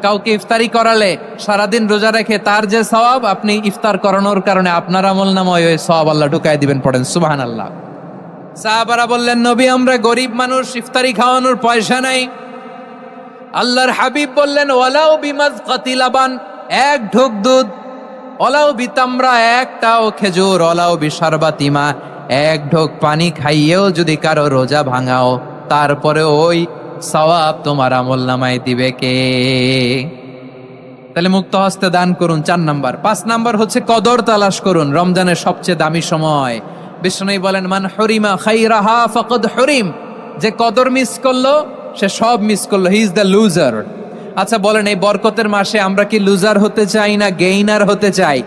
কাউকে ইফতারি করালে সারাদিন রোজা রেখে তার যে সওয়াব, আপনি ইফতার করানোর কারণে আপনার আমলনামায় ওই সওয়াব আল্লাহ ঢুকায় দিবেন। পড়েন সুবহানাল্লাহ। সাহাবারা বললেন, নবী আমরা গরিব মানুষ, ইফতারি খাওয়ানোর পয়সা নাই। আল্লাহর হাবিব বললেন, ওয়ালাউ বিমাযকাতি লাবান, এক ঢোক দুধ, ওয়ালাউ বিতামরা, একটাও খেজুর, ওয়ালাউ বিশারবাতি মা, এক ঢোক পানি খাইয়েও যদি কারো রোজা ভাঙাও, তারপরে ওই সওয়াব তোমার আমলনামায় দিবে কে? তাহলে মুক্ত হস্তে দান করুন, 4 নাম্বার। 5 নাম্বার হচ্ছে কদর তালাশ করুন, রমজানের সবচেয়ে দামি সময়। বিষ্ণু বলেন, মান হরিমা খাইরাহা ফাকাদ হরিম, যে কদর মিস করলো সে সব মিস করলো, হি ইজ দ্য লুজার। আচ্ছা বলেন, এই বরকতের মাসে আমরা কি লুজার হতে চাই না গেইনার হতে চাই?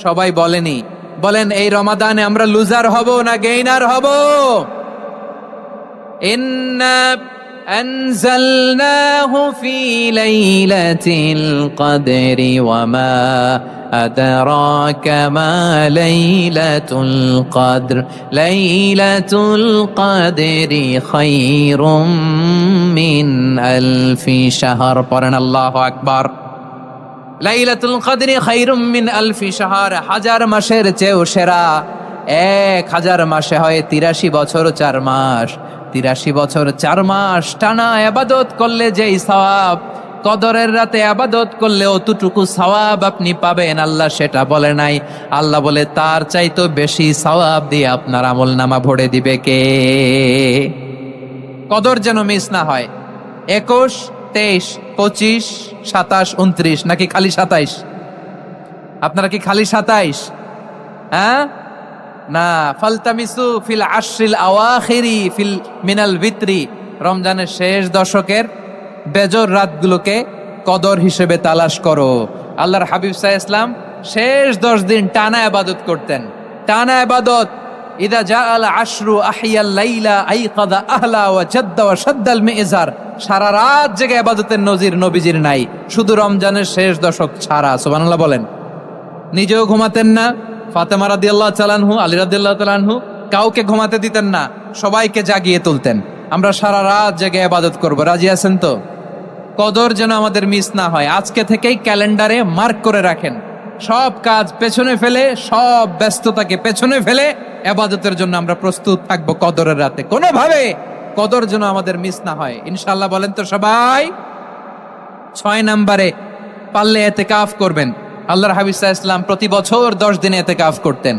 সবাই বলেনি, বলেন এই রমাদানে আমরা লুজার হব না গেইনার হব? ইন্না আনজালনাহু ফি লাইলাতিল কদরি ওয়া মা আদরাকা মা লাইলাতুল কদর, লাইলাতুল কদরি খায়রুম মিন আলফি শাহর। পড়েন আল্লাহু আকবার। লাইলাতুল কদরি খায়রুম মিন আলফি শাহর, 1000 মাসের চেয়েও সেরা। 1000 মাসে হয় 83 বছর 4 মাস। 83 বছর 4 মাস টানা ইবাদত করলে যেই সওয়াব, কদরের রাতে ইবাদত করলে অতটুকু সওয়াব আপনি পাবেন, আল্লাহ সেটা বলে নাই। আল্লাহ বলে তার চাইতো বেশি সওয়াব দিয়ে আপনার আমলনামা ভরে দিবে কে? কদর যেন মিস না হয়। 21, 23, 25, 27, 29 নাকি খালি 27? আপনারা কি খালি 27? হ্যাঁ না, ফালতামিসু ফিল আশরিল আওয়াখিরি ফিল মিনাল ভিতরি, রমজানের শেষ দশকের বেজর রাতগুলোকে কদর হিসেবে তালাশ করো। আল্লাহর হাবিব সাল্লাল্লাহু আলাইহি ওয়াসাল্লাম শেষ 10 দিন টানা ইবাদত করতেন, টানা ইবাদত। ইদা জাআল আশরু আহিয়াল লাইলা আইকাদা আহলা ওয়া জাদ্দা ওয়া শাদ্দাল মিজার, সারা রাত জেগে ইবাদতের নজির নবীজির নাই, শুধু রমজানের শেষ দশক ছাড়া। সুবহানাল্লাহ বলেন। নিজেও ঘুমাতেন না, ফাতেমা রাদিয়াল্লাহু তাআলা আনহু, আলী রাদিয়াল্লাহু তাআলা আনহু কাউকে ঘুমাতে দিতেন না, সবাইকে জাগিয়ে তুলতেন। আমরা সারা রাত জেগে ইবাদত করব, রাজি আছেন তো? কদর যেন আমাদের মিস না হয়। আজকে থেকেই ক্যালেন্ডারে মার্ক করে রাখেন, সব কাজ পেছনে ফেলে, সব ব্যস্ততাকে পেছনে ফেলে ইবাদতের জন্য আমরা প্রস্তুত থাকবো কদরের রাতে। কোনোভাবে কদর যেন আমাদের মিস না হয়, ইনশাআল্লাহ। বলেন তো সবাই। 6 নম্বরে পারলে ইতিকাফ করবেন। আল্লাহর হাবিব সাল্লাল্লাহু আলাইহি ওয়াসাল্লাম প্রতি বছর 10 দিন ইতিকাফ করতেন।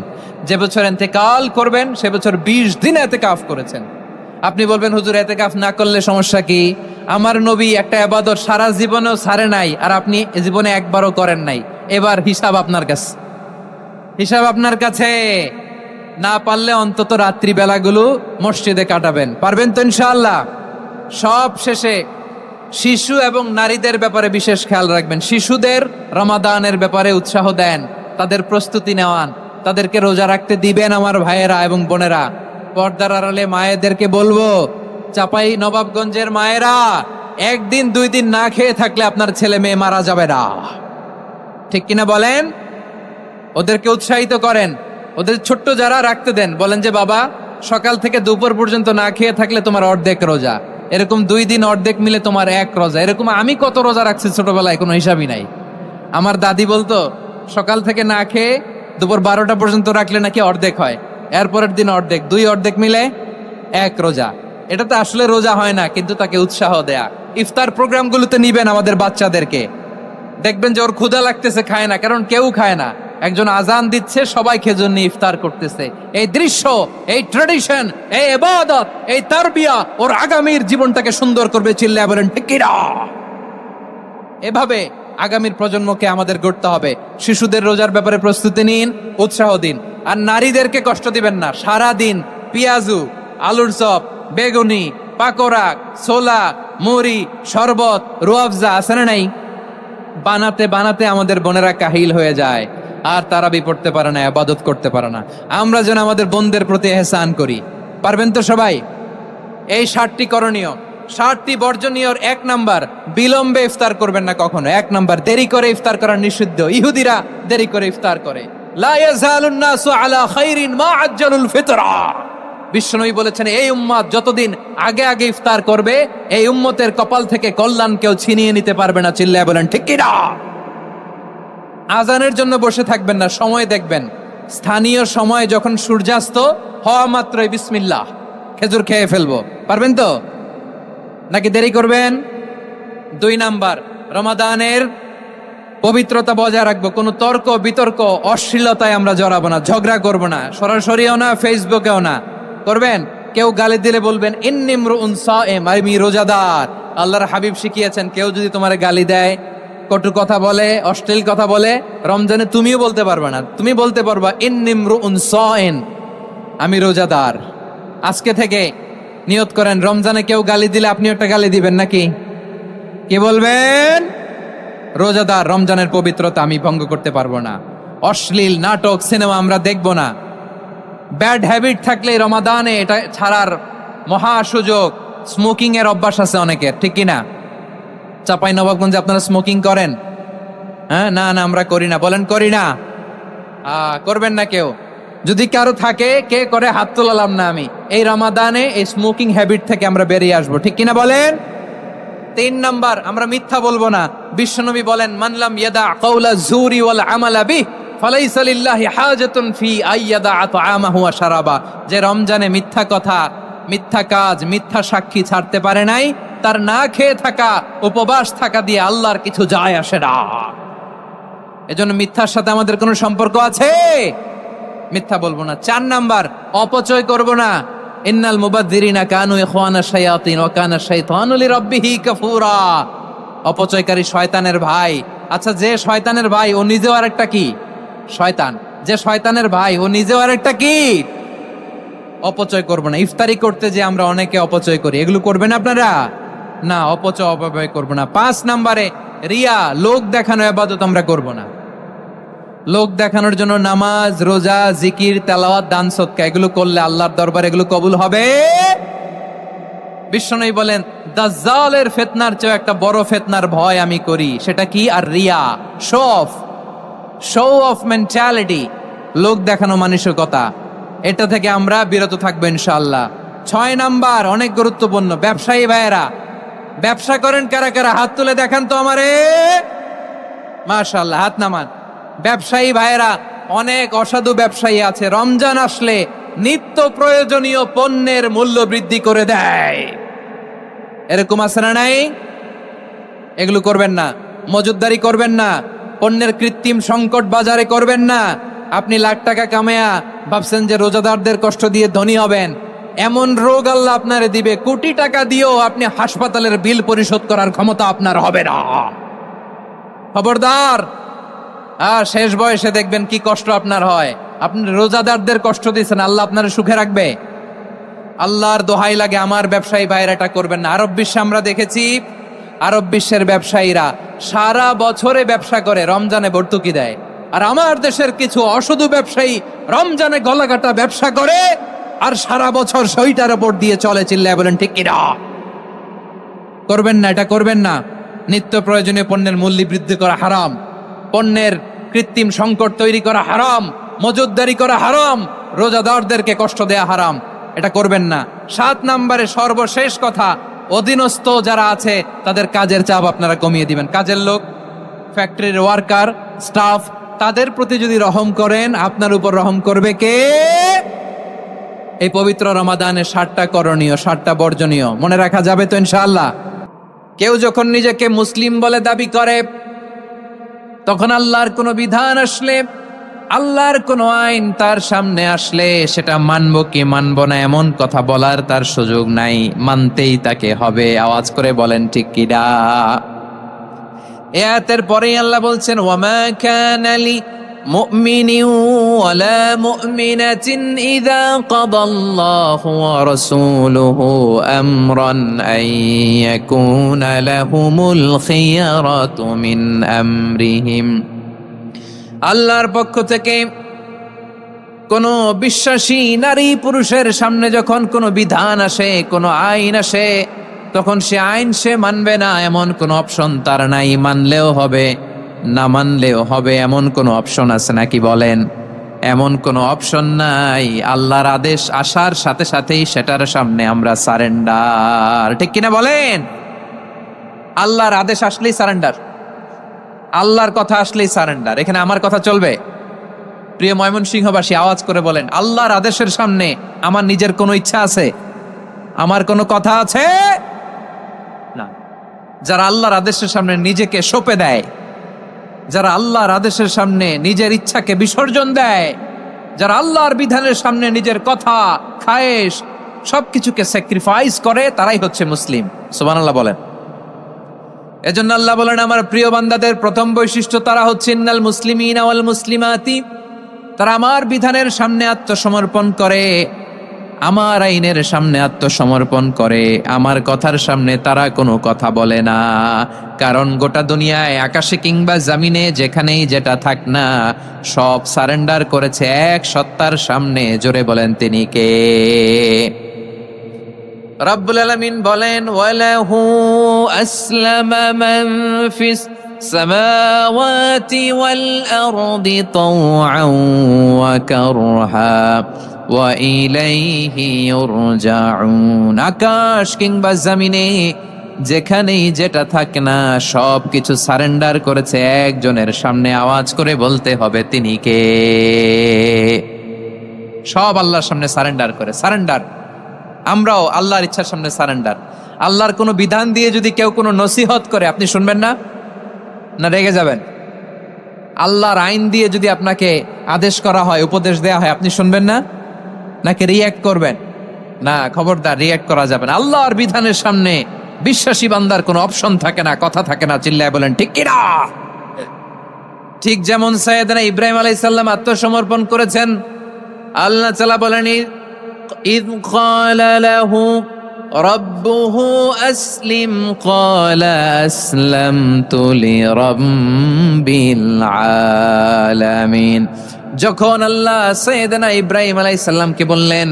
যে বছর ইন্তেকাল করবেন সে বছর 20 দিন ইতিকাফ করেছেন। আপনি বলবেন, হুজুর ইতিকাফ না করলে সমস্যা কি? আমার নবী একটা ইবাদত সারা জীবনেও ছাড়ে নাই, আর আপনি জীবনে একবারও করেন নাই। এবার হিসাব আপনার কাছে, হিসাব আপনার কাছে। না পারলে অন্তত রাত্রি বেলাগুলো মসজিদে কাটাবেন। পারবেন তো ইনশাআল্লাহ? সব শেষে শিশু এবং নারীদের ব্যাপারে বিশেষ খেয়াল রাখবেন। শিশুদের রমাদানের ব্যাপারে উৎসাহ দেন, তাদের প্রস্তুতি নেওয়ান, তাদেরকে রোজা রাখতে দিবেন। আমার ভাইয়েরা এবং বোনেরা, পর্দার আড়ালে মায়েদেরকে বলবো, চাপাই নবাবগঞ্জের মায়েরা, 1 দিন 2 দিন না খেয়ে থাকলে আপনার ছেলে মেয়ে মারা যাবে না। ঠিক কিনা বলেন? ওদেরকে উৎসাহিত করেন, ওদের ছোট্ট যারা রাখতে দেন, বলেন যে বাবা সকাল থেকে দুপুর পর্যন্ত না খেয়ে থাকলে তোমার অর্ধেক রোজা, এরকম 2 দিন অর্ধেক মিলে তোমার 1 রোজা। এরকম আমি কত রোজা রাখছি ছোটবেলায়, কোনো হিসাবই নাই। আমার দাদি বলতো সকাল থেকে না খেয়ে দুপুর 12টা পর্যন্ত রাখলে নাকি অর্ধেক হয়, এরপরের দিন অর্ধেক, 2 অর্ধেক মিলে 1 রোজা। এটা তো আসলে রোজা হয় না, কিন্তু তাকে উৎসাহ দেয়া। ইফতার প্রোগ্রামগুলোতে নিবেন আমাদের বাচ্চাদেরকে, দেখবেন যে ওর ক্ষুধা লাগতেছে, খায় না, কারণ কেউ খায় না। একজন আজান দিচ্ছে, সবাই খেজুর নিয়ে ইফতার করতেছে। এই দৃশ্য, এই ট্র্যাডিশন, এই ইবাদত, এই তারবিয়া ওর আগামীর জীবনটাকে সুন্দর করবে। চিল্লায় বলেন ঠিক কি না? এভাবে আগামীর প্রজন্মকে আমাদের গড়তে হবে। শিশুদের রোজার ব্যাপারে প্রস্তুতি নিন, উৎসাহ দিন। আর নারীদেরকে কষ্ট দিবেন না। সারা দিন পেঁয়াজু, আলুর চপ, বেগুনি, পাকোড়া, ছোলা, মুড়ি, শরবত, রুয়াফজা আছে না নাই, বানাতে বানাতে আমাদের বোনেরা কাহিল হয়ে যায়, আর তারাবি পড়তে পারে না, ইবাদত করতে পারে না। আমরা যেন আমাদের বোনদের প্রতি ইহসান করি। পারবেন তো সবাই? এই 7টি করণীয়, 7টি বর্জনীয়। 1 নাম্বার, বিলম্বে ইফতার করবেন না কখনো। 1 নাম্বার, দেরি করে ইফতার করা নিষিদ্ধ। ইহুদিরা দেরি করে ইফতার করে। লা ইয়াজালুন নাসু আলা খাইরিন মা আজ্জালুল ফিতরা। বিশ্বনবী বলেছেন, এই উম্মত যতদিন আগে আগে ইফতার করবে, এই উম্মতের কপাল থেকে কল্যাণ কেউ ছিনিয়ে নিতে পারবে না। চিল্লায় বলেন ঠিক কি না? আজানের জন্য বসে থাকবেন না, সময় দেখবেন। স্থানীয় সময় যখন সূর্যাস্ত হওয়া মাত্রই বিসমিল্লাহ, খেজুর খেয়ে ফেলবো। পারবেন তো নাকি দেরি করবেন? 2 নাম্বার, রমাদানের পবিত্রতা বজায় রাখবো। কোনো তর্ক বিতর্ক অশ্লীলতায় আমরা জড়াবো না, ঝগড়া করবো না, সরাসরিও না, ফেসবুকেও না। করবেন? কেউ গালি দিলে বলবেন ইন্নিমরুউন সায়েম, আমি রোজাদার। আল্লাহর হাবিব শিখিয়েছেন, কেউ যদি তোমার গালি দেয়, কটু কথা বলে, অশ্লীল কথা বলে, রমজানে তুমিও বলতে পারবে না। তুমি বলতে পারবা ইন্নিমরুউন সায়েম, আমি রোজাদার। আজকে থেকে নিয়ত করেন, রমজানে কেউ গালি দিলে আপনি একটা গালি দিবেন নাকি? কি বলবেন? রোজাদার, রমজানের পবিত্রতা আমি ভঙ্গ করতে পারবো না। অশ্লীল নাটক সিনেমা আমরা দেখব না। ব্যাড হ্যাবিট থাকলে রমাদানে এটা ছাড়ার মহা সুযোগ। স্মোকিং এর অভ্যাস আছে অনেকের, ঠিক কিনা? চাপাই নবাবগঞ্জে আপনারা স্মোকিং করেন? হ্যাঁ, না না আমরা করি না। বলেন করি না? করবেন না কেউ? যদি কারো থাকে, কে করে হাত তোলালাম না আমি। এই রমাদানে এই স্মোকিং হ্যাবিট থেকে আমরা বেরিয়ে আসবো, ঠিক কিনা বলেন? 3 নাম্বার, আমরা মিথ্যা বলবো না। বিশ্বনবী বলেন, মানলাম ইয়াদা কাওলা যুরি ওয়াল আমালা বিহি ফালাইসা লিল্লাহি হাজাতুন ফি আইয়াদা তাআমাহু ওয়া শারাবা। যে রমজানে মিথ্যা কথা, মিথ্যা কাজ, মিথ্যা সাক্ষী ছাড়তে পারে নাই, তার না খেয়ে থাকা, উপবাস থাকা দিয়ে আল্লাহর কিছু যায় আসে না। এজন্য মিথ্যার সাথে আমাদের কোনো সম্পর্ক আছে? মিথ্যা বলবো না। 4 নাম্বার, অপচয় করব না। ইন্নাল মুবাদদিরিনা কানু ইখওয়ানা শায়াতিন ওয়া কানা শাইতানু লিরাব্বিহি কাফুরা। অপচয়কারী শয়তানের ভাই। আচ্ছা, যে শয়তানের ভাই ও নিজেও আরেকটা কি? শয়তান। যে শয়তানের ভাই ও নিজেও আরেকটা কি? অপচয় করব না। ইফতারি করতে যে আমরা অনেকে অপচয় করি, এগুলো করবেন আপনারা? না, অপচয় করব না। 5 নাম্বারে, রিয়া, লোক দেখানো ইবাদত আমরা করব না। লোক দেখানোর জন্য নামাজ, রোজা, জিকির, তেলাওয়াত, দান, সদকা এগুলো করলে আল্লাহর দরবারে এগুলো কবুল হবে? বিশ্বনবী বলেন, দাজ্জালের ফিতনার চেয়ে একটা বড় ফিতনার ভয় আমি করি। সেটা কি? আর রিয়া, শো অফ মেন্টালিটি, লোক দেখানো মানসিকতা। এটা থেকে আমরা বিরত থাকবো ইনশাআল্লাহ। 6 নাম্বার, অনেক গুরুত্বপূর্ণ। ব্যবসায়ী ভাইয়েরা, ব্যবসা করেন কারা কারা? হাত তুলে দেখান তো আমারে। মাশাআল্লাহ, হাত নামান। ব্যবসায়ী ভাইয়েরা, অনেক অসাধু ব্যবসায়ী আছে, রমজান আসলে নিত্য প্রয়োজনীয় পণ্যের মূল্য বৃদ্ধি করে দেয়। এরকম আছে না নাই? এগুলো করবেন না। মজুদদারি করবেন না। পণ্যের কৃত্রিম সংকট বাজারে করবেন না। আপনি লাখ টাকা কামায়া ভাবছেন যে রোজাদারদের কষ্ট দিয়ে ধনী হবেন। এমন রোগ আল্লাহ আপনারে দিবে, কোটি টাকা দিয়েও আপনি হাসপাতালের বিল পরিশোধ করার ক্ষমতা আপনার হবে না। খবরদার। শেষ বয়সে দেখবেন কি কষ্ট আপনার হয়। আপনি রোজাদারদের কষ্ট দিচ্ছেন, আল্লাহ আপনার সুখে রাখবে? আল্লাহর দোহাই লাগে, আমার ব্যবসায়ী ভাইয়েরা এটা করবেন না। আরব বিশ্বে আমরা দেখেছি, আরব বিশ্বের ব্যবসায়ীরা সারা বছরে ব্যবসা করে, রমজানে ভর্তুকি দেয়। আর আমার দেশের কিছু অসাধু ব্যবসায়ী রমজানে গলাকাটা ব্যবসা করে আর সারা বছর সইটার উপর দিয়ে চলে। চিল্লায় বলেন ঠিক কিনা? করবেন না, এটা করবেন না। নিত্য প্রয়োজনীয় পণ্যের মূল্য বৃদ্ধি করা হারাম, পণ্যের কৃত্রিম সংকট তৈরি করা হারাম, মজুদদারি করা হারাম, রোজাদারদেরকে কষ্ট দেয়া হারাম। এটা করবেন না। 7 নাম্বারে সর্বশেষ কথা, অধীনস্থ যারা আছে তাদের কাজের চাপ আপনারা কমিয়ে দিবেন। কাজের লোক, ফ্যাক্টরির ওয়ার্কার, স্টাফ, তাদের প্রতি যদি রহম করেন, আপনার উপর রহম করবে কে? এই পবিত্র রমাদানে 7টা করণীয়, 7টা বর্জনীয় মনে রাখা যাবে তো ইনশাআল্লাহ? কেউ যখন নিজেকে মুসলিম বলে দাবি করে, তখন আল্লাহর কোনো বিধান আসলে, আল্লাহর কোনো আইন তার সামনে আসলে সেটা মানবো কি মানবো না এমন কথা বলার তার সুযোগ নাই, মানতেই তাকে হবে। আওয়াজ করে বলেন ঠিক কিনা? এই আয়াতের পরেই আল্লাহ বলছেন, ওয়ামা কানা লি মুমিনিন ওয়ালা মুমিনাতিন ইযা কাদাল্লাহু ওয়া রাসূলুহু আমরান আন ইয়াকুনা লাহুমুল খিয়ারাতু মিন আমরিহিম। আল্লাহর পক্ষ থেকে কোন বিশ্বাসী নারী পুরুষের সামনে যখন কোনো বিধান আসে, কোনো আইন আসে, তখন সে আইন সে মানবে না এমন কোনো অপশন তার নাই। মানলেও হবে, না মানলেও হবে এমন কোনো অপশন আছে নাকি বলেন? এমন কোনো অপশন নাই, আল্লাহর আদেশ আসার সাথে সাথেই সেটার সামনে আমরা সারেন্ডার। ঠিক কিনা বলেন? আল্লাহর আদেশ আসলেই সারেন্ডার, আল্লাহর কথা আসলেই সারেন্ডার। এখানে আমার কথা চলবে? প্রিয় ময়মনসিংহবাসী, আওয়াজ করে বলেন, আল্লাহর আদেশের সামনে আমার নিজের কোনো ইচ্ছা আছে? আমার কোনো কথা আছে? না। যারা আল্লাহর আদেশের সামনে নিজেকে সঁপে দেয়, যারা আল্লাহর আদেশের সামনে নিজের ইচ্ছাকে বিসর্জন দেয়, যারা আল্লাহর বিধানের সামনে নিজের কথা, খায়েশ সবকিছুকে স্যাক্রিফাইস করে, তারাই হচ্ছে মুসলিম। সুবহানাল্লাহ বলেন। এজন্য আল্লাহ বলেন, আমার প্রিয় বান্দাদের প্রথম বৈশিষ্ট্য তারা হচ্ছে ইন্নাল মুসলিমিনা ওয়াল মুসলিমাতি, তারা আমার বিধানের সামনে আত্মসমর্পণ করে, আমার আইনের সামনে আত্মসমর্পণ করে, আমার কথার সামনে তারা কোনো কথা বলে না। কারণ গোটা দুনিয়ায় আকাশে কিংবা জমিনে যেখানেই যেটা থাক না, সব সারেন্ডার করেছে এক সত্তার সামনে। জোরে বলেন, তিনি কে? রব্বুল আলামিন বলেন, ওয়ালাহু আসলামা মান ফিস সামাওয়াতি ওয়াল আরদি তাওআন ওয়া কারহা ওয়া ইলাইহি ইউরজাউন। আকাশ কিংবা জমিনে যেখানেই যেটা থাকে না, সব কিছু সারেন্ডার করেছে একজনের সামনে। আওয়াজ করে বলতে হবে, তিনি কে? সব আল্লাহর সামনে সারেন্ডার করে। সারেন্ডার। আমরাও আল্লাহর ইচ্ছার সামনে সারেন্ডার। আল্লাহর কোনো বিধান দিয়ে যদি কেউ কোনো নসিহত করে, আপনি শুনবেন না? না রেগে যাবেন? আল্লাহর আইন দিয়ে যদি আপনাকে আদেশ করা হয়, উপদেশ দেয়া হয়, আপনি শুনবেন না? নাকি রিয়্যাক্ট করবেন? না, খবরদার, রিয়্যাক্ট করা যাবে না। আল্লাহর বিধানের সামনে বিশ্বাসী বান্দার কোনো অপশন থাকে না, কথা থাকে না। চিল্লায় বলেন, ঠিক কিনা? ঠিক যেমন সাইয়েদনা ইব্রাহিম আলাইহিস সালাম আত্মসমর্পণ করেছেন। আল্লাহ তাআলা বলেন, ইয ক্বালা লাহু রাব্বুহু আসলিম ক্বালা আসলামতু লিরাব্বিল আলামিন। যখন আল্লাহ সাইয়েদনা ইব্রাহিম আলাইহিস সালামকে বললেন,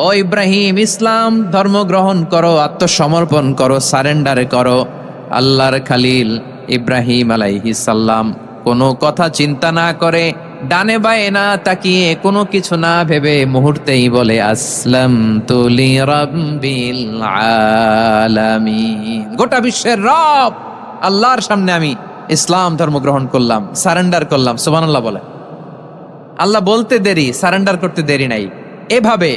ও ইব্রাহিম, ইসলাম ধর্ম গ্রহণ করো, আত্মসমর্পণ করো, সারেন্ডার করো, আল্লাহর খালিল ইব্রাহিম আলাইহিস সালাম কোনো কথা চিন্তা না করে, ডানে বায়ে না তাকিয়ে, কোনো কিছু না ভেবে মুহূর্তেই বলে, আসলামতু লিরাব্বিল আলামিন। গোটা বিশ্বের রব আল্লাহর সামনে আমি ইসলাম ধর্ম গ্রহণ করলাম, সারেন্ডার করলাম। সুবহানাল্লাহ বলে। আল্লাহ বলতে দেরি, সারেন্ডার করতে দেরি নাই। এভাবে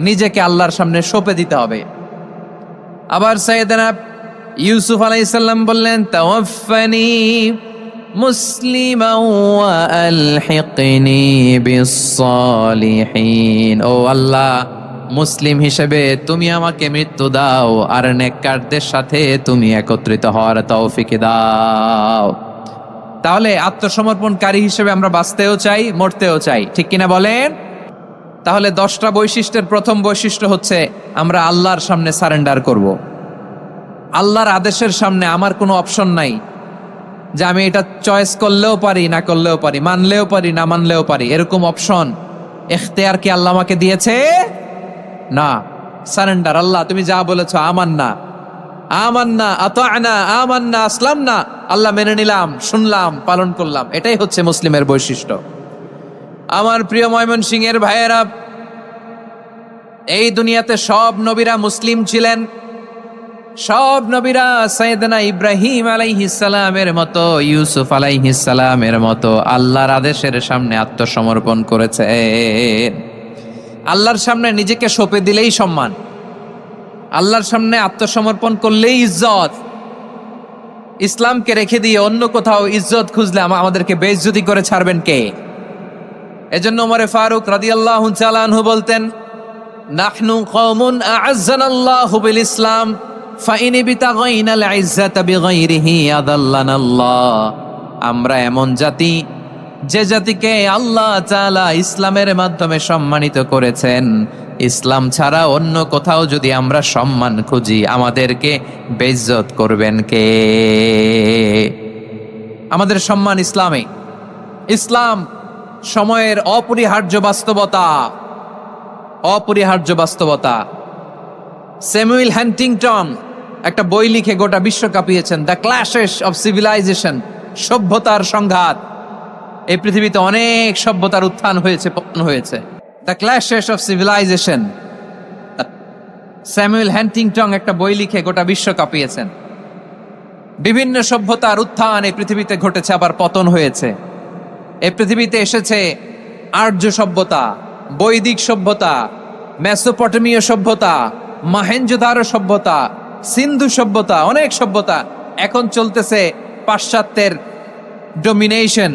নিজেকে আল্লাহর সামনে সঁপে দিতে হবে। আবার সাইয়েদনা ইউসুফ আলাইহিস সালাম বললেন, তাওয়াফফানি মুসলিমান ওয়া আলহিকনি বিস-সালিহিন। ও আল্লাহ, মুসলিম হিসেবে তুমি আমাকে মৃত্যু দাও, আর নেককারদের সাথে তুমি একত্রিত হওয়ার তৌফিক দাও। তাহলে আত্মসমর্পণকারী হিসেবে আমরা বাঁচতেও চাই, মরতেও চাই। ঠিক কিনা বলেন? তাহলে 10টা বৈশিষ্ট্যের প্রথম বৈশিষ্ট্য হচ্ছে আমরা আল্লাহর সামনে সারেন্ডার করব। আল্লাহর আদেশের সামনে আমার কোনো অপশন নাই যে আমি এটা চয়েস করলেও পারি, না করলেও পারি, মানলেও পারি, না মানলেও পারি। এরকম অপশন, এখতিয়ার কি আল্লাহ আমাকে দিয়েছে? না। সারেন্ডার। আল্লাহ তুমি যা বলেছো, আমান্না আমান্না আতা'না আমান্না আসলামনা, আল্লাহ মেনে নিলাম, শুনলাম, পালন করলাম। এটাই হচ্ছে মুসলিমের বৈশিষ্ট্য। আমার প্রিয় ময়মনসিংহের ভাইয়েরা, এই দুনিয়াতে সব নবীরা মুসলিম ছিলেন। সব নবীরা সাইয়েদনা ইব্রাহিম আলাইহিস সালামের মতো, ইউসুফ আলাইহিস সালামের মতো আল্লাহর আদেশের সামনে আত্মসমর্পণ করেছে। আল্লাহর সামনে নিজেকে সঁপে দিলেই সম্মান, আল্লাহর সামনে আত্মসমর্পণ করলেই ইজ্জত। ইসলামকে রেখে দিয়ে অন্য কোথাও ইজ্জত খুঁজলে আমাদেরকে বেইজ্জতি করে ছাড়বেন কে? এজন্য ওমর ফারুক রাদিয়াল্লাহু তাআলা আনহু বলতেন, নাহনু কওমুন আ'আজ্জানাল্লাহু বিল ইসলাম ফাইন বিতাগাইনাল ইজ্জাতা বিগাইরিহি আদাল্লানাল্লাহ। আমরা এমন জাতি, যে জাতিকে আল্লাহ তাআলা ইসলামের মাধ্যমে সম্মানিত করেছেন। ইসলাম ছাড়া অন্য কোথাও যদি আমরা সম্মান খুঁজি, আমাদেরকে বেইজ্জত করবেন কে? আমাদের সম্মান ইসলামে। ইসলাম সময়ের অপরিহার্য বাস্তবতা, অপরিহার্য বাস্তবতা। স্যামুয়েল হ্যান্টিংটন একটা বই লিখে গোটা বিশ্ব কাঁপিয়েছেন, দ্য ক্ল্যাশেস অফ সিভিলাইজেশন, সভ্যতার সংঘাত। এই পৃথিবীতে অনেক সভ্যতার উত্থান হয়েছে, পতন হয়েছে। The clashes of civilization, Samuel Huntington একটা বই লিখে গোটা বিশ্ব কাঁপিয়েছেন। বিভিন্ন সভ্যতার উত্থান এই পৃথিবীতে ঘটেছে, আবার পতন হয়েছে। এই পৃথিবীতে এসেছে আর্য সভ্যতা, বৈদিক সভ্যতা, মেসোপটেমীয় সভ্যতা, মহেঞ্জোদারো সভ্যতা, সিন্ধু সভ্যতা, অনেক সভ্যতা। এখন চলতেছে পাশ্চাত্যের ডোমিনেশন,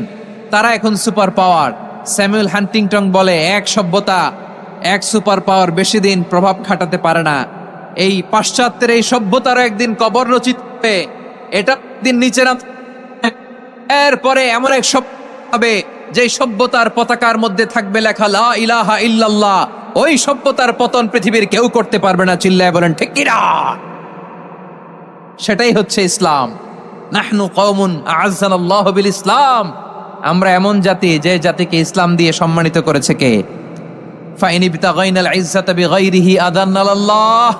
তারা এখন সুপার পাওয়ার। স্যামুয়েল হান্টিংটন বলে এক সভ্যতা, এক সুপার পাওয়ার বেশি দিন প্রভাব খাটাতে পারে না। এই পাশ্চাত্যের এই সভ্যতারও একদিন কবর রচিত হবে, এটা দিন নিচে নাম। এরপরে এমন এক সভ্যতা হবে যে সভ্যতার পতাকার মধ্যে থাকবে লেখা লা ইলাহা ইল্লাল্লাহ। ওই সভ্যতার পতন পৃথিবীর কেউ করতে পারবে না, চিল্লায় বলেন ঠিক কিনা? সেটাই হচ্ছে ইসলাম। নাহনু কওমুন আ'আজ্জানাল্লাহু বিল ইসলাম, আমরা এমন জাতি যে জাতিকে ইসলাম দিয়ে সম্মানিত করেছে কে? ফাইন ইবতাগাইনাল ইজ্জাতা বিগাইরিহি আযান্নাল্লাহ,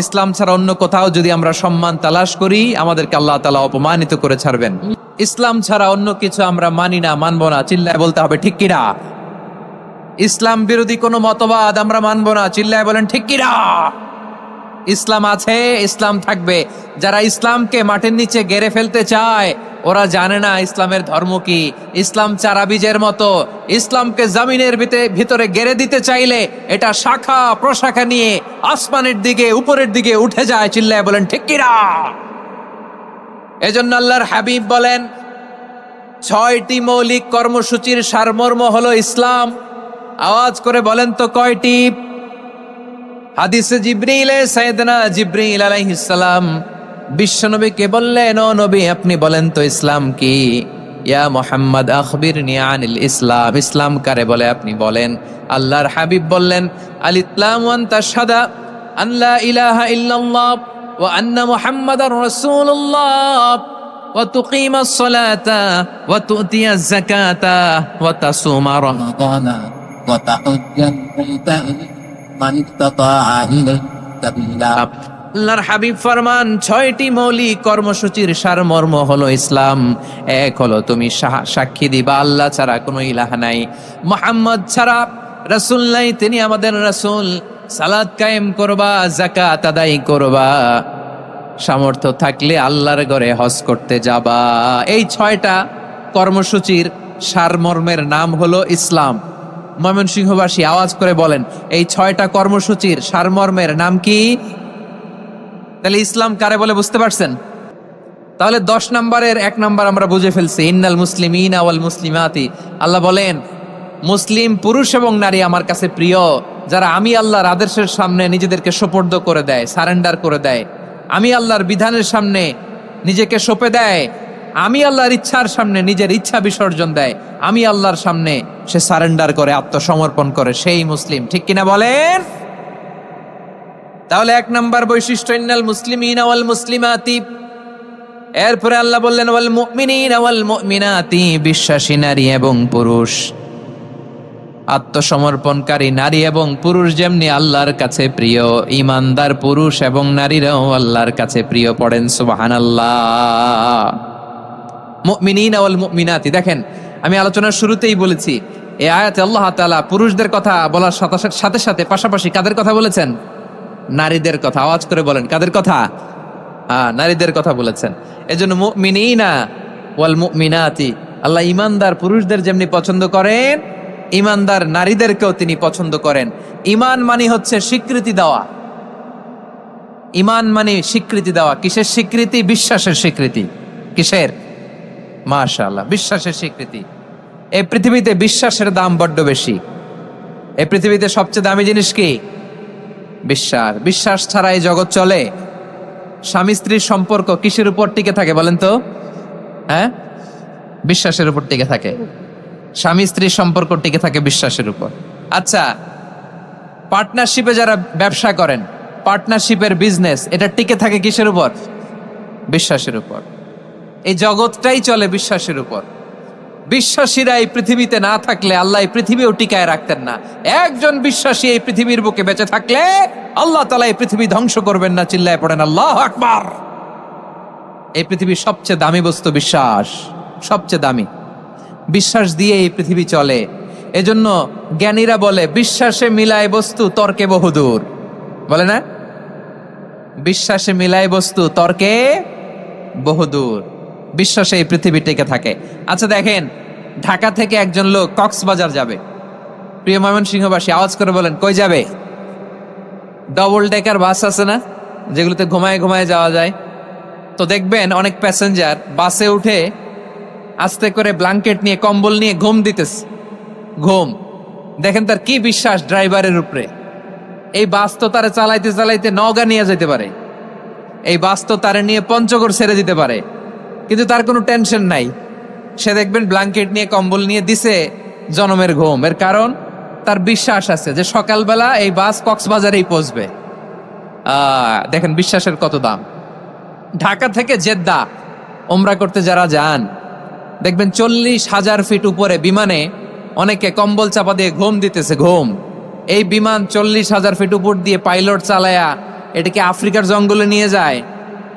ইসলাম ছাড়া অন্য কোথাও যদি আমরা সম্মান তালাশ করি, আমাদেরকে আল্লাহ তাআলা অপমানিত করে ছাড়বেন। ইসলাম ছাড়া অন্য কিছু আমরা মানি না, মানব না, চিল্লায় বলতে হবে ঠিক কিনা? ইসলাম বিরোধী কোনো মতবাদ আমরা মানব না, চিল্লায় বলেন ঠিক কিনা? ইসলাম আছে, ইসলাম থাকবে। যারা ইসলামকে মাটির নিচে গেড়ে ফেলতে চায়, ওরা জানে না ইসলামের ধর্ম কি। ইসলাম চারা বীজের মতো, ইসলামকে জমিনের ভিতরে গেড়ে দিতে চাইলে এটা শাখা প্রশাখা নিয়ে আসমানের দিকে, উপরের দিকে উঠে যায়, চিল্লায় বলেন ঠিক কিনা? এজন্য আল্লাহর হাবিব বলেন 6টি মৌলিক কর্মসূচির সারমর্ম হলো ইসলাম। আওয়াজ করে বলেন তো কয়টি? হাদিসে জিবরিলে সাইয়েদনা জিবরিল আলাইহিস সালাম বিশ্বনবীকে বললেন, ও নবী আপনি বলেন তো ইসলাম কি? ইয়া মুহাম্মদ আখবিরনি আনিল ইসলাম, ইসলাম কারে বলে আপনি বলেন। আল্লাহর হাবিব বললেন, আল ইসলামু আন তাশহাদা আন লা ইলাহা ইল্লাল্লাহ ওয়া আন্না মুহাম্মাদার রাসূলুল্লাহ ওয়া তুকিমাস সালাতা ওয়া তুতিয়াজ যাকাতা ওয়া তাসুমা রমাদানা ওয়া তাহুজ্জাল বাইতা মান ইসতাতাআ ইলাইহি সাবিলা। আল্লাহর হাবিব ফরমান 6টি মৌলিক কর্মসূচির সারমর্ম হলো ইসলাম। এক হলো তুমি সাক্ষী দিবা আল্লাহ ছাড়া কোনো ইলাহ নাই, মুহাম্মদ ছাড়া রাসূল নাই, তিনি আমাদের রাসূল। সালাত কায়েম করবা, যাকাত আদায় করবা, সামর্থ্য থাকলে আল্লাহর ঘরে হজ করতে যাবা। এই 6টা কর্মসূচির সারমর্মের নাম হলো ইসলাম। ময়মনসিংহবাসী আওয়াজ করে বলেন, এই 6টা কর্মসূচির সারমর্মের নাম কি? তাহলে ইসলাম কারে বলে বুঝতে পারছেন? তাহলে 10 নম্বরের 1 নম্বর আমরা বুঝে ফেলছি, ইন্নাল মুসলিমিনা ওয়াল মুসলিমাতি। আল্লাহ বলেন মুসলিম পুরুষ এবং নারী আমার কাছে প্রিয়, যারা আমি আল্লাহর আদেশের সামনে নিজেদেরকে সোপর্দ করে দেয়, সারেন্ডার করে দেয়, আমি আল্লাহর বিধানের সামনে নিজেকে সঁপে দেয়, আমি আল্লাহর ইচ্ছার সামনে নিজের ইচ্ছা বিসর্জন দেয়, আমি আল্লাহর সামনে সে সারেন্ডার করে, আত্মসমর্পণ করে, সেই মুসলিম। ঠিক কিনা বলেন? তাহলে 1 নম্বর বৈশিষ্ট্য ইন্নাল মুসলিমিনা ওয়াল মুসলিমাতি। এরপরে আল্লাহ বললেন ওয়াল মুমিনিনা ওয়াল মুমিনাতি, বিশ্বাসী নারী এবং পুরুষ, আত্মসমর্পণকারী নারী এবং পুরুষ যেমনি আল্লাহর কাছে প্রিয়, ঈমানদার পুরুষ এবং নারীরাও আল্লাহর কাছে প্রিয়। পড়েন সুবহানাল্লাহ। মুমিনিনা ওয়াল মুমিনাতি, দেখেন আমি আলোচনার শুরুতেই বলেছি এই আয়াতে আল্লাহ তাআলা পুরুষদের কথা বলার সাথে সাথে পাশাপাশি কাদের কথা বলেছেন? নারীদের কথা। আওয়াজ করে বলেন কাদের কথা? নারীদের কথা বলেছেন। এজন্য মুমিনিনা ওয়াল মুমিনাতি, আল্লাহ ঈমানদার পুরুষদের যেমনি পছন্দ করেন, ঈমানদার নারীদেরকেও তিনি পছন্দ করেন। ঈমান মানে হচ্ছে স্বীকৃতি দেওয়া। ঈমান মানে স্বীকৃতি দেওয়া। কিসের স্বীকৃতি? বিশ্বাসের স্বীকৃতি। কিসের? মাশাআল্লাহ, বিশ্বাসের স্বীকৃতি। এই পৃথিবীতে বিশ্বাসের দাম বড্ড বেশি। এই পৃথিবীতে সবচেয়ে দামি জিনিস কি? বিশ্বাস। বিশ্বাস ছাড়া এই জগৎ চলে? স্বামী স্ত্রীর সম্পর্ক কিসের উপর টিকে থাকে বলেন তো? হ্যাঁ, বিশ্বাসের উপর টিকে থাকে। স্বামী স্ত্রীর সম্পর্ক টিকে থাকে বিশ্বাসের উপর। আচ্ছা, পার্টনারশিপে যারা ব্যবসা করেন, পার্টনারশিপের বিজনেস, এটা টিকে থাকে কিসের উপর? বিশ্বাসের উপর। এই জগৎটাই চলে বিশ্বাসের উপর। বিশ্বাসীরা এই পৃথিবীতে না থাকলে আল্লাহ এই পৃথিবীও টিকায় রাখতেন না। একজন বিশ্বাসী এই পৃথিবীর বুকে বেঁচে থাকলে আল্লাহ তাআলা এই পৃথিবী ধ্বংস করবেন না। চিল্লায় পড়েন আল্লাহু আকবার। এই পৃথিবীর সবচেয়ে দামি বস্তু বিশ্বাস, সবচেয়ে দামি। বিশ্বাস দিয়ে এই পৃথিবী চলে। এজন্য জ্ঞানীরা বলে বিশ্বাসে মিলায় বস্তু তর্কে বহুদূর, বলে না? বিশ্বাসে মিলায় বস্তু তর্কে বহুদূর। বিশ্বাসে এই পৃথিবী টিকে থাকে। আচ্ছা দেখেন, ঢাকা থেকে একজন লোক কক্সবাজার যাবে। প্রিয় ময়মনসিংহবাসী আওয়াজ করে বলেন, কই যাবে? ডবল ডেকার বাস আছে না, যেগুলোতে ঘুমায় ঘুমায় যাওয়া যায়। তো দেখবেন অনেক প্যাসেঞ্জার বাসে উঠে আস্তে করে ব্ল্যাঙ্কেট নিয়ে কম্বল নিয়ে ঘুম দিতেছে। ঘুম দেখেন তার কি বিশ্বাস ড্রাইভারের উপরে। এই বাস তো তারে চালাইতে চালাইতে নওগাঁ নিয়ে যেতে পারে, এই বাস তো তারে নিয়ে পঞ্চগড় ছেড়ে দিতে পারে, কিন্তু তার কোনো টেনশন নাই। সে দেখবেন ব্ল্যাঙ্কেট নিয়ে কম্বল নিয়ে দিছে জনমের ঘুম। এর কারণ তার বিশ্বাস আছে যে সকালবেলা এই বাস কক্সবাজারেই পৌঁছবে। দেখেন বিশ্বাসের কত দাম। ঢাকা থেকে জেদ্দা ওমরা করতে যারা যান, দেখবেন 40,000 ফিট উপরে বিমানে অনেকে কম্বল চাপা দিয়ে ঘুম দিতেছে। ঘুম এই বিমান 40,000 ফিট উপর দিয়ে পাইলট চালায়া এটাকে আফ্রিকার জঙ্গলে নিয়ে যায়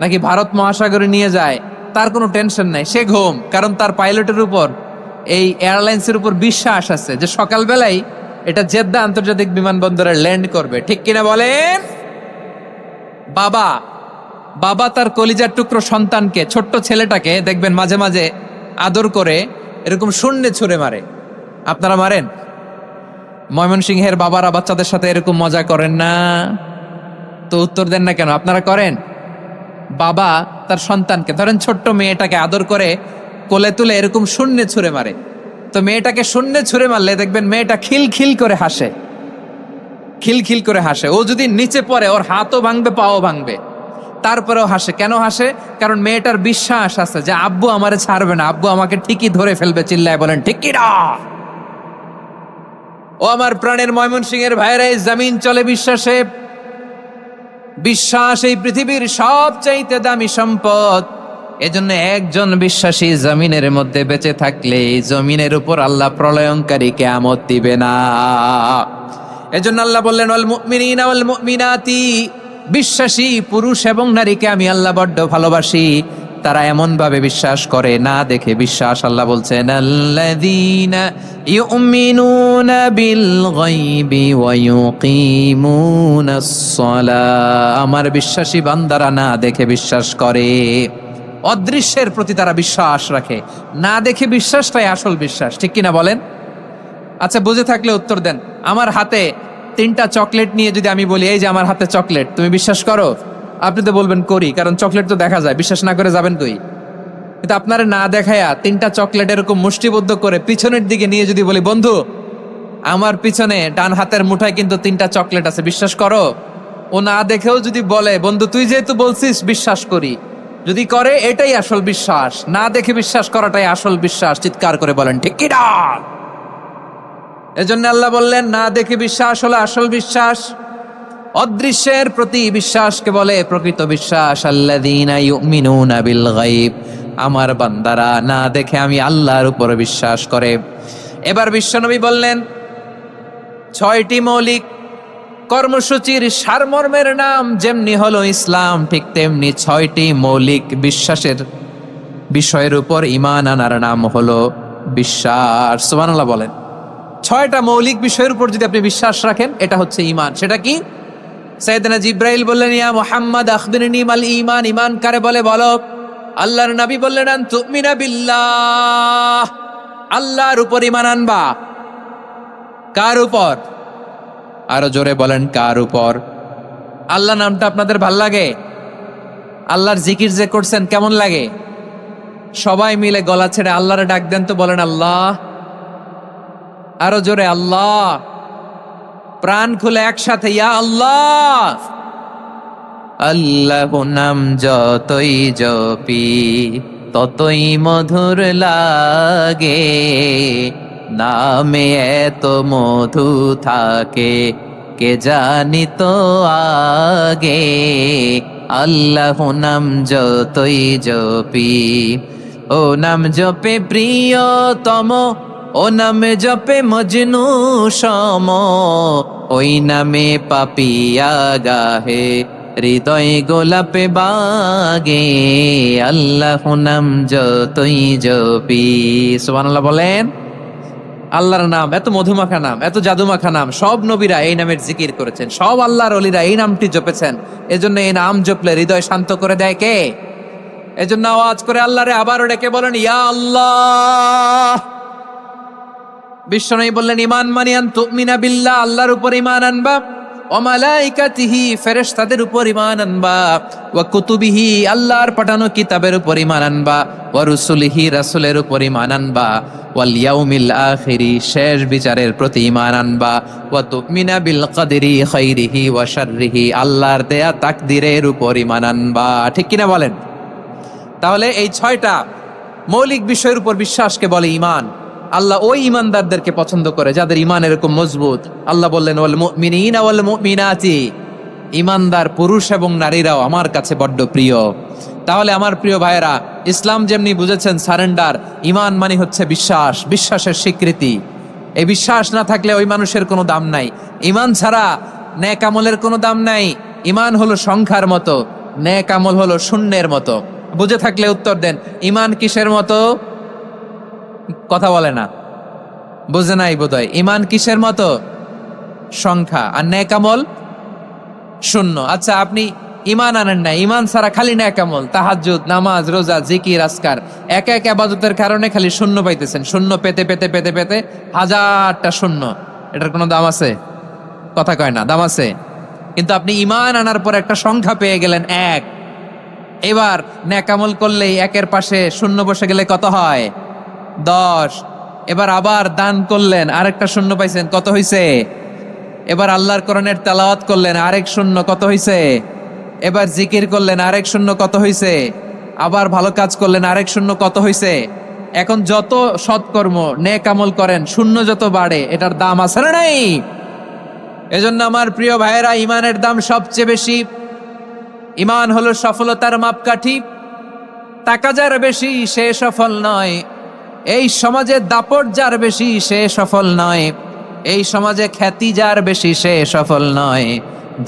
নাকি ভারত মহাসাগরে নিয়ে যায়, তার কোনো টেনশন নাই। সে ঘুম, কারণ তার পাইলটের উপর, এই এয়ারলাইন্সের উপর বিশ্বাস আছে যে সকালবেলায় এটা জেদ্দা আন্তর্জাতিক বিমানবন্দরে ল্যান্ড করবে। ঠিক কিনা বলেন? বাবা বাবা তার কলিজার টুকরো সন্তানকে, ছোট্ট ছেলেটাকে দেখবেন মাঝে মাঝে আদর করে এরকম শূন্যে ছুঁড়ে মারে। আপনারা মারেন? ময়মনসিংহের বাবারা বাচ্চাদের সাথে এরকম মজা করেন না? তো উত্তর দেন না কেন? আপনারা করেন? বাবা তার সন্তানকে, ধরেন ছোট্ট মেয়েটাকে আদর করে কোলে তুলে এরকম শূন্যে ছুঁড়ে মারে। তো মেয়েটাকে শূন্যে ছুঁড়ে মারলে দেখবেন মেয়েটা খিলখিল করে হাসে, খিলখিল করে হাসে। ও যদি নিচে পড়ে ওর হাতও ভাঙবে, পাও ভাঙবে, তারপরেও হাসে। কেন হাসে? কারণ মেয়েটার বিশ্বাস আছে যে আব্বু আমারে ছাড়বে না, আব্বু আমাকে ঠিকই ধরে ফেলবে। চিল্লায় বলেন ঠিক কি না? ও আমার প্রাণের ময়মনসিংহের ভাইরা, এই জমিন চলে বিশ্বাসে। বিশ্বাস এই পৃথিবীর সবচাইতে দামি সম্পদ। এজন্য একজন বিশ্বাসী জমিনের মধ্যে বেঁচে থাকলে এই জমিনের উপর আল্লাহ প্রলয়ঙ্কারী কিয়ামত দিবে না। এজন্য আল্লাহ বললেন, ওয়াল মুমিনিনা ওয়াল মুমিনাতি, বিশ্বাসী পুরুষ এবং নারীকে আমি আল্লাহ বড্ড ভালোবাসি। তারা এমন ভাবে বিশ্বাস করে না দেখে বিশ্বাস। আল্লাহ বলছেন, আল্লাযীনা ইউমিনুনা বিল গায়বি ওয়া ইউকিমুনাস সালাহ, আমার বিশ্বাসী বান্দারা না দেখে বিশ্বাস করে। অদৃশ্যের প্রতি তারা বিশ্বাস রাখে, না দেখে বিশ্বাসটাই আসল বিশ্বাস। ঠিক কিনা বলেন? আচ্ছা বুঝে থাকলে উত্তর দেন। আমার হাতে 3টা চকলেট নিয়ে যদি আমি বলি, এই যে আমার হাতে চকলেট, তুমি বিশ্বাস করো? আপনি তো বলবেন করি, কারণ চকলেট তো দেখা যায়। বিশ্বাস না করে যাবেন কই? কিন্তু আপনারা না দেখায়া 3টা চকলেট এরকম মুষ্টিবদ্ধ করে পিছনের দিকে নিয়ে যদি বলি, বন্ধু আমার পিছনে ডান হাতের মুঠায় কিন্তু 3টা চকলেট আছে, বিশ্বাস করো? ও না দেখেও যদি বলে, বন্ধু তুই যেহেতু বলছিস বিশ্বাস করি, যদি করে এটাই আসল বিশ্বাস। না দেখে বিশ্বাস করাটাই আসল বিশ্বাস। চিৎকার করে বলেন ঠিক কি না? এজন্য আল্লাহ বললেন, না দেখে বিশ্বাস হলো আসল বিশ্বাস। অদৃশ্যের প্রতি বিশ্বাসকে বলে প্রকৃত বিশ্বাস। আল্লাযীনা ইউমিনুনা বিল গায়ব, আমার বান্দারা না দেখে আমি আল্লাহর উপর বিশ্বাস করে। এবার বিশ্বনবী বললেন, 6টি মৌলিক কর্মসূচির সারমর্মের নাম যেমনি হলো ইসলাম, ঠিক তেমনি 6টি মৌলিক বিশ্বাসের বিষয়ের উপর ঈমান আনার নাম হলো বিশ্বাস। সুবহানাল্লাহ বলেন। 6টা মৌলিক বিষয়ের উপর যদি আপনি বিশ্বাস রাখেন, এটা হচ্ছে ঈমান। সেটা কি? সাইয়েদনা জিব্রাইল বললেন, ইয়া মুহাম্মদ আখবিরনি মাল ঈমান, ঈমান কারে বলে বলো। আল্লাহর নবী বললেন, আন তুমিনা বিল্লাহ, আল্লাহর উপর ঈমান আনবা। কার উপর? আরো জোরে বলেন, কার উপর? আল্লাহ নামটা আপনাদের ভাল লাগে? আল্লাহর জিকির যে করছেন কেমন লাগে? সবাই মিলে গলা ছেড়ে আল্লাহরে ডাক দেন তো, বলেন আল্লাহ। আরো জোরে আল্লাহ। প্রাণ খুলে একসাথে ইয়া আল্লাহ। আল্লাহ নাম যতই জপি ততই মধুর লাগে, নামে এত মধু থাকে কে জানি তো আগে। আল্লাহ নাম যতই জপি, ও নাম জপে প্রিয়তম, ও নামে জপে মজনু সম, ওই নামে পাপিয়া গাহে হৃদয় গোলাপে বাগে, আল্লাহ নাম যতই জপি। সুবহানাল্লাহ বলেন। আল্লাহর নাম এত মধুমাখা নাম, এত জাদুমাখা নাম, সব নবীরা এই নামের জিকির করেছেন, সব আল্লাহর ওলিরা এই নামটি জপেছেন। এজন্য এই নাম জপলে হৃদয় শান্ত করে দেয় কে? এজন্য আওয়াজ করে আল্লাহরে আবারও ডেকে বলেন, ইয়া আল্লাহ। বিশ্বনবী বললেন, ঈমান মানে আন তুমিনা বিল্লাহ, আল্লাহর উপর ঈমান আনবা, ওয়া মালাইকাতিহি, ফেরেশতাদের উপর ঈমান আনবা, ওয়া কুতুবিহি, আল্লাহর পাঠানো কিতাবের উপর ঈমান আনবা, ওয়া রুসুলিহি, রাসূলের উপর ঈমান আনবা, ওয়াল ইয়াউমিল আখিরি, শেষ বিচারের প্রতি ঈমান আনবা, ওয়া তুমিনা বিল কদরি খাইরিহি ওয়া শাররিহি, আল্লাহর দেয়া তাকদীরের উপর ঈমান আনবা। ঠিক কিনা বলেন? তাহলে এই 6টা মৌলিক বিষয়ের উপর বিশ্বাসকে বলে ঈমান। আল্লাহ ওই ঈমানদারদেরকে পছন্দ করে যাদের ঈমান এরকম মজবুত। আল্লাহ বললেন, ওয়াল মুমিনিনা ওয়াল মুমিনাতি, ঈমানদার পুরুষ এবং নারীরাও আমার কাছে বড্ড প্রিয়। তাহলে আমার প্রিয় ভাইয়েরা, ইসলাম যেমনি বুঝেছেন সারেন্ডার, ঈমান মানে হচ্ছে বিশ্বাস, বিশ্বাসের স্বীকৃতি। এই বিশ্বাস না থাকলে ওই মানুষের কোনো দাম নাই। ঈমান ছাড়া নেক আমলের কোনো দাম নাই। ঈমান হলো সংখ্যার মতো, নেক আমল হলো শূন্যের মতো। বুঝে থাকলে উত্তর দেন, ঈমান কিসের মতো? কথা বলে না, বুঝে নাই বোধহয়। ঈমান কিসের মতো? সংখ্যা। আর নেক আমল শূন্য। আচ্ছা, আপনি ঈমান আনেন না, ঈমান ছাড়া খালি নেক আমল, তাহাজ্জুদ, নামাজ, রোজা, জিকির, আজকার, এক এক ইবাদতের কারণে খালি শূন্য পাইতেছেন। শূন্য পেতে পেতে পেতে পেতে হাজারটা শূন্য। এটার কোনো দাম আছে? কথা কয় না, দাম আছে। কিন্তু আপনি ঈমান আনার পর একটা সংখ্যা পেয়ে গেলেন, এক। এবার নেক আমল করলেই একের পাশে শূন্য বসে গেলে কত হয়? 10। এবার আবার দান করলেন, আরেকটা শূন্য পাইছেন, কত হইছে? এবার আল্লাহর কোরআনের তেলাওয়াত করলেন, আরেক শূন্য, কত হইছে? এবার জিকির করলেন, আরেক শূন্য, কত হইছে? আবার ভালো কাজ করলেন, আরেক শূন্য, কত হইছে? এখন যত সৎকর্ম নেক আমল করেন, শূন্য যত বাড়ে, এটার দাম আছে না নাই? এজন্য আমার প্রিয় ভাইয়েরা, ঈমানের দাম সবচেয়ে বেশি। ঈমান হলো সফলতার মাপকাঠি। টাকা যার বেশি সে সফল নয়, এই সমাজে দাপট যার বেশি সে সফল নয়, এই সমাজে খ্যাতি যার বেশি সে সফল নয়,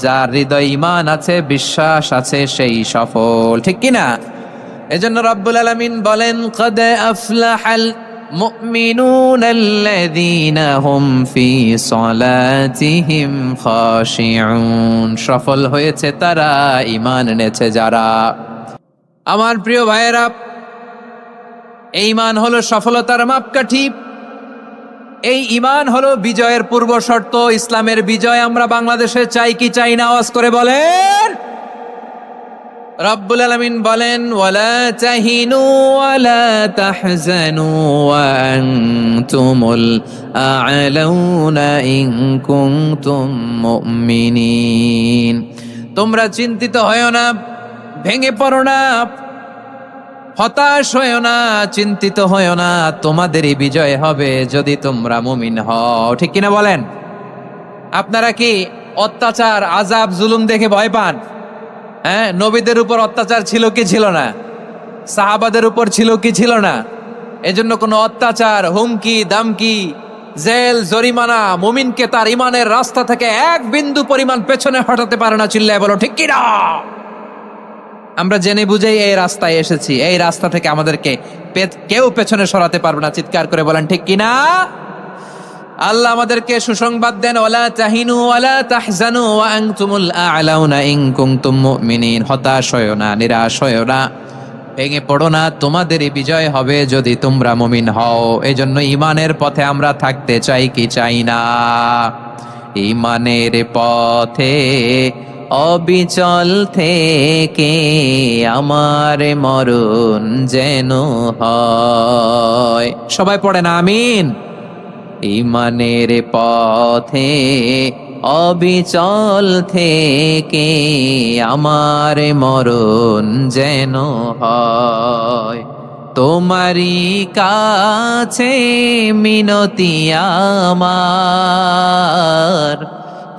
যার হৃদয় ঈমান আছে, বিশ্বাস আছে, সেই সফল। ঠিক কিনা? এজন্য রব্বুল আলামিন বলেন, কদ আফলাহাল মুমিনুনাল্লাযীনা হুম ফি সলাতিহিম খাশিউন, সফল হয়েছে তারা, ঈমান এনেছে যারা। আমার প্রিয় ভাইয়েরা, এই ঈমান হলো সফলতার মাপকাঠি। এই ঈমান হলো বিজয়ের পূর্ব শর্ত। ইসলামের বিজয় আমরা বাংলাদেশে চাই কি চাই না? আওয়াজ করে বলেন। রব্বুল আলামিন বলেন, ওয়ালা তাহিনু ওয়ালা তাহজানু ওয়া আনতুমুল আ'লাউনা ইন কুনতুম মুমিনিন, তোমরা চিন্তিত হয়ো না, ভেঙে পড়ো না, হতাশ হয়ো না, চিন্তিত হয়ো না, তোমাদেরই বিজয় হবে যদি তোমরা মুমিন হও। ঠিক কিনা বলেন? আপনারা কি অত্যাচার, আযাব, জুলুম দেখে ভয় পান? হ্যাঁ, নবীদের উপর অত্যাচার ছিল কি ছিল না? সাহাবাদের উপর ছিল কি ছিল না? এজন্য কোনো অত্যাচার, হুমকি, দামকি, জেল, জরিমানা মুমিনকে তার ঈমানের রাস্তা থেকে এক বিন্দু পরিমাণ পেছনে হটাতে পারে না। চিল্লায় বলো ঠিক কিনা? আমরা জেনে বুঝেই এই রাস্তায় এসেছি, এই রাস্তা থেকে আমাদেরকে কেউ পেছনে সরাতে পারবে না। চিৎকার করে বলেন ঠিক কিনা? আল্লাহ আমাদেরকে সুসংবাদ দেন, ওয়ালা তাহিনু ওয়ালা তাহজানু ওয়া আনতুমুল আ'লাউনা ইন কুনতুম মুমিনিন, হতাশ হয়ো না, নিরাশ হয়ো না, ভেঙে পড়ো না, তোমাদেরই বিজয় হবে যদি তোমরা মুমিন হও। এজন্য ঈমানের পথে আমরা থাকতে চাই কি চাই না? ঈমানের পথে অবিচল থেকে আমার মরণ যেন হয়। সবাই পড়েন আমিন। ঈমানের পথে অবিচল থেকে আমার মরণ যেন হয়। তোমারই কাছে মিনতি আমার,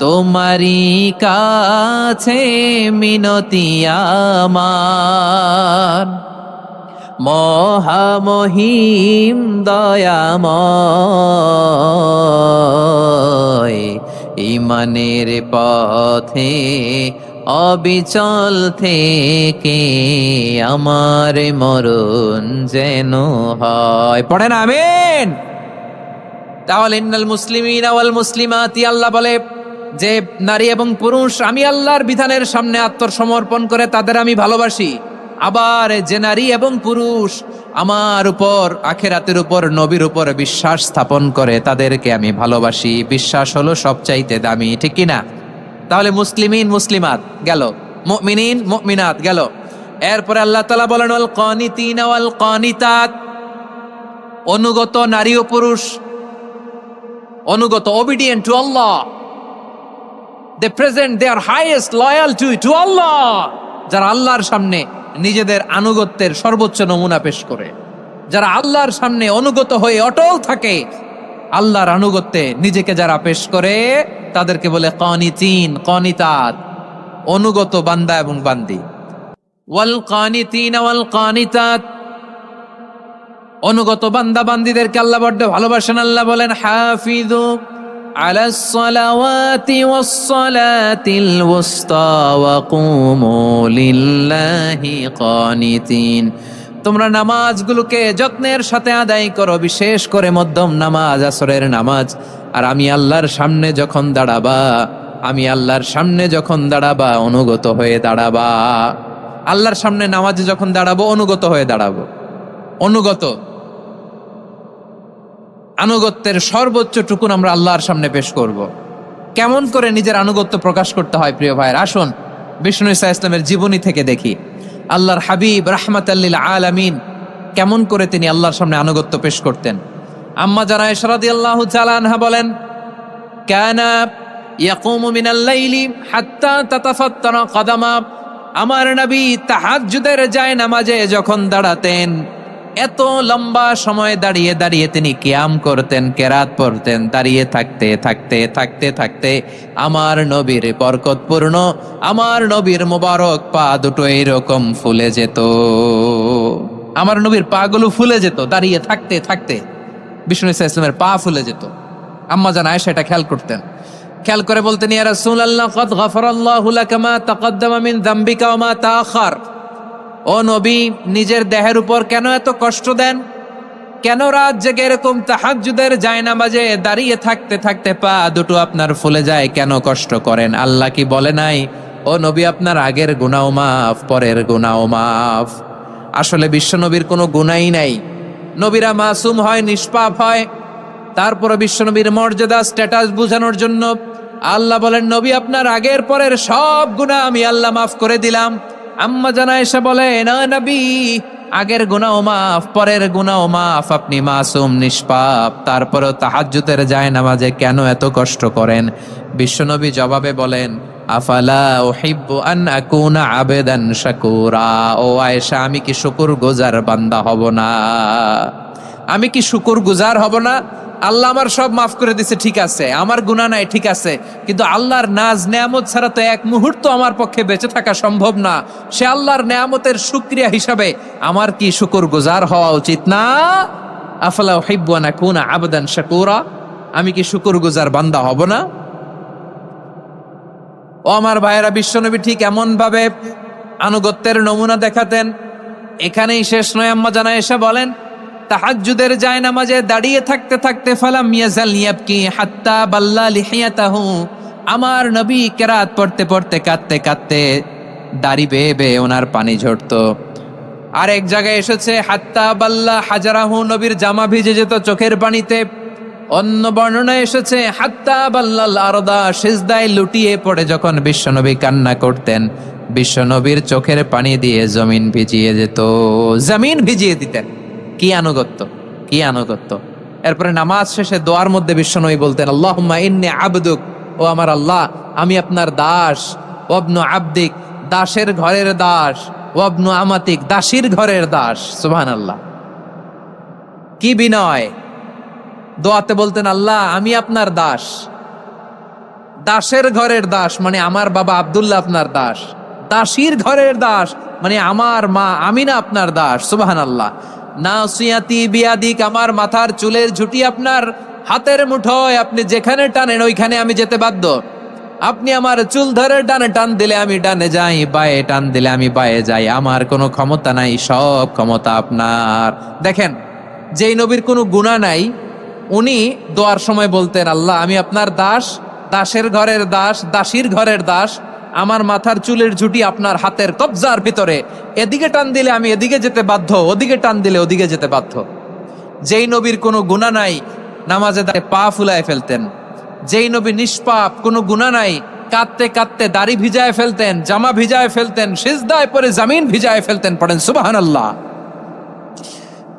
তোমারই কাছে মিনতি আমার, মহামহিম দয়াময়, ঈমানের পথে অবিচল থেকে আমার মরণ যেন হয়। পড়েন আমিন। তাহলে ইন্নাল মুসলিমিনা ওয়াল মুসলিমাতি, আল্লাহ বলে যে নারী এবং পুরুষ আমি আল্লাহর বিধানের সামনে আত্মসমর্পণ করে তাদের আমি ভালোবাসি। আবার যে নারী এবং পুরুষ আমার উপর, আখিরাতের উপর, নবীর উপর বিশ্বাস স্থাপন করে তাদেরকে আমি ভালোবাসি। বিশ্বাস হলো সবচাইতে দামি, ঠিক কি না? তাহলে মুসলিমিন মুসলিমাত গেল, মুমিনিন মুমিনাত গেল। এরপরে আল্লাহ তাআলা বলেন ওয়াল কানিতিনা ওয়াল কানিতাত, অনুগত নারী ও পুরুষ, অনুগত, obedient to Allah, they present their highest loyalty to Allah, যারা আল্লাহর সামনে নিজেদের আনুগত্যের সর্বোচ্চ নমুনা পেশ করে, যারা আল্লাহর সামনে অনুগত হয়ে অটল থাকে, আল্লাহর আনুগত্যে নিজেকে যারা পেশ করে তাদেরকে বলে কানিতিন কানিতাত, অনুগত বান্দা এবং বান্দি। ওয়াল কানিতিন ওয়াল কানিতাত, অনুগত বান্দা বান্দিদেরকে আল্লাহ বড্ড ভালোবাসেন। আল্লাহ বলেন হাফিজু আলাস সালাওয়াতি ওয়াস সালাতিল ওয়াসতা ওয়া কুমু লিল্লাহি কানিতিন, তোমরা নামাজগুলোকে যত্নের সাথে আদায় করো, বিশেষ করে মধ্যম নামাজ, আসরের নামাজ। আর আমি আল্লাহর সামনে যখন দাঁড়াবা, আমি আল্লাহর সামনে যখন দাঁড়াবা অনুগত হয়ে দাঁড়াবা। আল্লাহর সামনে নামাজে যখন দাঁড়াবো অনুগত হয়ে দাঁড়াবো। অনুগত, আনুগত্যের সর্বোচ্চ টুকুন আমরা আল্লাহর সামনে পেশ করব। কেমন করে নিজের আনুগত্য প্রকাশ করতে হয় প্রিয় ভাইয়ের, আসুন বিষ্ণু ঈসা ইসলামের জীবনী থেকে দেখি। আল্লাহর হাবিব রাহমাতাল লিল আলামিন কেমন করে তিনি আল্লাহর সামনে আনুগত্য পেশ করতেন। আম্মা জানা আয়েশা রাদিয়াল্লাহু তাআলা আনহা বলেন, কানা ইয়াকুমু মিনাল লাইলি হাত্তা তাতাফাত্তারা কদামা, আমার নবী তাহাজ্জুদের জায়নামাজে যখন দাঁড়াতেন এত লম্বা সময় দাঁড়িয়ে দাঁড়িয়ে তিনি কিয়াম করতেন, কেরাত পড়তেন। দাঁড়িয়ে থাকতে থাকতে থাকতে থাকতে আমার নবীর বরকতপূর্ণ, আমার নবীর মোবারক পা দুটো এইরকম ফুলে যেত, আমার নবীর পা গুলো ফুলে যেত দাঁড়িয়ে থাকতে থাকতে। বিষ্ণু ঈসা ইসলামের পা ফুলে যেত। আম্মা জান আয়েশা এটা খেয়াল করতেন। খেয়াল করে বলতেন, ইয়া রাসূলুল্লাহ কদ গফারাল্লাহু লাকা মা তাকদ্দামা মিন যামবিকা ওয়া মা তাআখার, ও নবী নিজের দেহের উপর কেন এত কষ্ট দেন? কেন রাত জেগে এরকম তাহাজ্জুদের জায়নামাজে দাঁড়িয়ে থাকতে থাকতে পা দুটো আপনার ফুলে যায়, কেন কষ্ট করেন? আল্লাহ কি বলে নাই ও নবী আপনার আগের গুনাহ মাফ, পরের গুনাহ মাফ? আসলে বিশ্ব নবীর কোনো গুনাহই নাই, নবীরা মাসুম হয়, নিষ্পাপ হয়। তারপরে বিশ্ব নবীর মর্যাদা স্ট্যাটাস বোঝানোর জন্য আল্লাহ বলেন, নবী আপনার আগের পরের সব গুনাহ আমি আল্লাহ মাফ করে দিলাম। আম্মা জানা এসে বলে, না নবী আগের গুনাহ মাফ, পরের গুনাহ মাফ, আপনি মাসুম নিষ্পাপ, তারপরেও তাহাজ্জুদের জায়নামাজে কেন এত কষ্ট করেন? বিশ্বনবী জবাবে বলেন, আফালা উহিব্বু আন আকুনা আবেদান শাকুরা, ও আয়েশা আমি কি শুকরগুজার বান্দা হব না? আমি কি শুকরগুজার হব না? আল্লাহ আমার সব মাফ করে দিছে, ঠিক আছে, আমার গুনাহ নাই, ঠিক আছে, কিন্তু আল্লাহর নাজ নেয়ামত ছাড়া তো এক মুহূর্ত আমার পক্ষে বেঁচে থাকা সম্ভব না। সে আল্লাহর নেয়ামতের শুকরিয়া হিসাবে আমার কি শুকরগুজার হওয়া উচিত না? আফালা উহিব্বু আন আকুনা আবদান শাকুরা, আমি কি শুকরগুজার বান্দা হব না? ও আমার ভাইয়েরা, বিশ্বনবী ঠিক এমন ভাবে আনুগত্যের নমুনা দেখাতেন। এখানেই শেষ নয়, আম্মা জানা এসে বলেন, তাহাজ্জুদের জায়নামাজে দাঁড়িয়ে থাকতে থাকতে ফালাম ইয়াজাল ইয়াবকি হাত্তা বাল্লা লিহিয়াতাহু, আমার নবী কেরাত পড়তে পড়তে কাঁদতে কাঁদতে দাড়ি বেয়ে বেয়ে ওনার পানি ঝরতো। আর এক জায়গায় এসেছে হাত্তা বাল্লা হাজারাহু, নবীর জামা ভিজে যেত চোখের পানিতে। অন্য বর্ণনায় এসেছে হাত্তা বাল্লাল আরদা, সিজদায় লুটিয়ে পড়ে যখন বিশ্বনবী কান্না করতেন, বিশ্বনবীর চোখের পানি দিয়ে জমিন ভিজিয়ে যেত, জমিন ভিজিয়ে দিতেন। কি আনুগত্য, কি আনুগত্য! এরপরে নামাজ শেষে দোয়ার মধ্যে বিশ্বনবী বলতেন, আল্লাহুম্মা ইন্নী আবদুক, ও আমার আল্লাহ আমি আপনার দাস, ওয়াবনু আবদিক, দাসের ঘরের দাস, ওয়াবনু আমাতিক, দাসীর ঘরের দাস। সুবহানাল্লাহ, কি বিনয়! দোয়াতে বলতেন, আল্লাহ আমি আপনার দাস, দাসের ঘরের দাস মানে আমার বাবা আব্দুল্লাহ আপনার দাস, দাসীর ঘরের দাস মানে আমার মা আমিনা আপনার দাস। সুবহানাল্লাহ। নাসিয়াতি বিয়াদিক, আমার মাথার চুলের ঝুঁটি আপনার হাতের মুঠোয়, আপনি যেখানে টানেন ওইখানে আমি যেতে বাধ্য। আপনি আমার চুল ধরে ডানে টান দিলে আমি ডানে যাই, বায়ে টান দিলে আমি বায়ে যাই, আমার কোনো ক্ষমতা নাই, সব ক্ষমতা আপনার। দেখেন, যেই নবীর কোনো গুনাহ নাই উনি দোয়ার সময় বলতেন, আল্লাহ আমি আপনার দাস, দাসের ঘরের দাস, দাসীর ঘরের দাস, আমার মাথার চুলের ঝুঁটি আপনার হাতের কবজার ভিতরে, এদিকে টান দিলে আমি এদিকে যেতে বাধ্য, ওদিকে টান দিলে ওদিকে যেতে বাধ্য। যেই নবীর কোনো গুনাহ নাই নামাজে দাঁড়িয়ে পা ফুলায় ফেলতেন। যেই নবী নিষ্পাপ, কোনো গুনাহ নাই, কাঁদতে কাঁদতে দাড়ি ভিজায় ফেলতেন, জামা ভিজায় ফেলতেন, সিজদায় পরে জমিন ভিজায় ফেলতেন। পড়েন সুবহানাল্লাহ।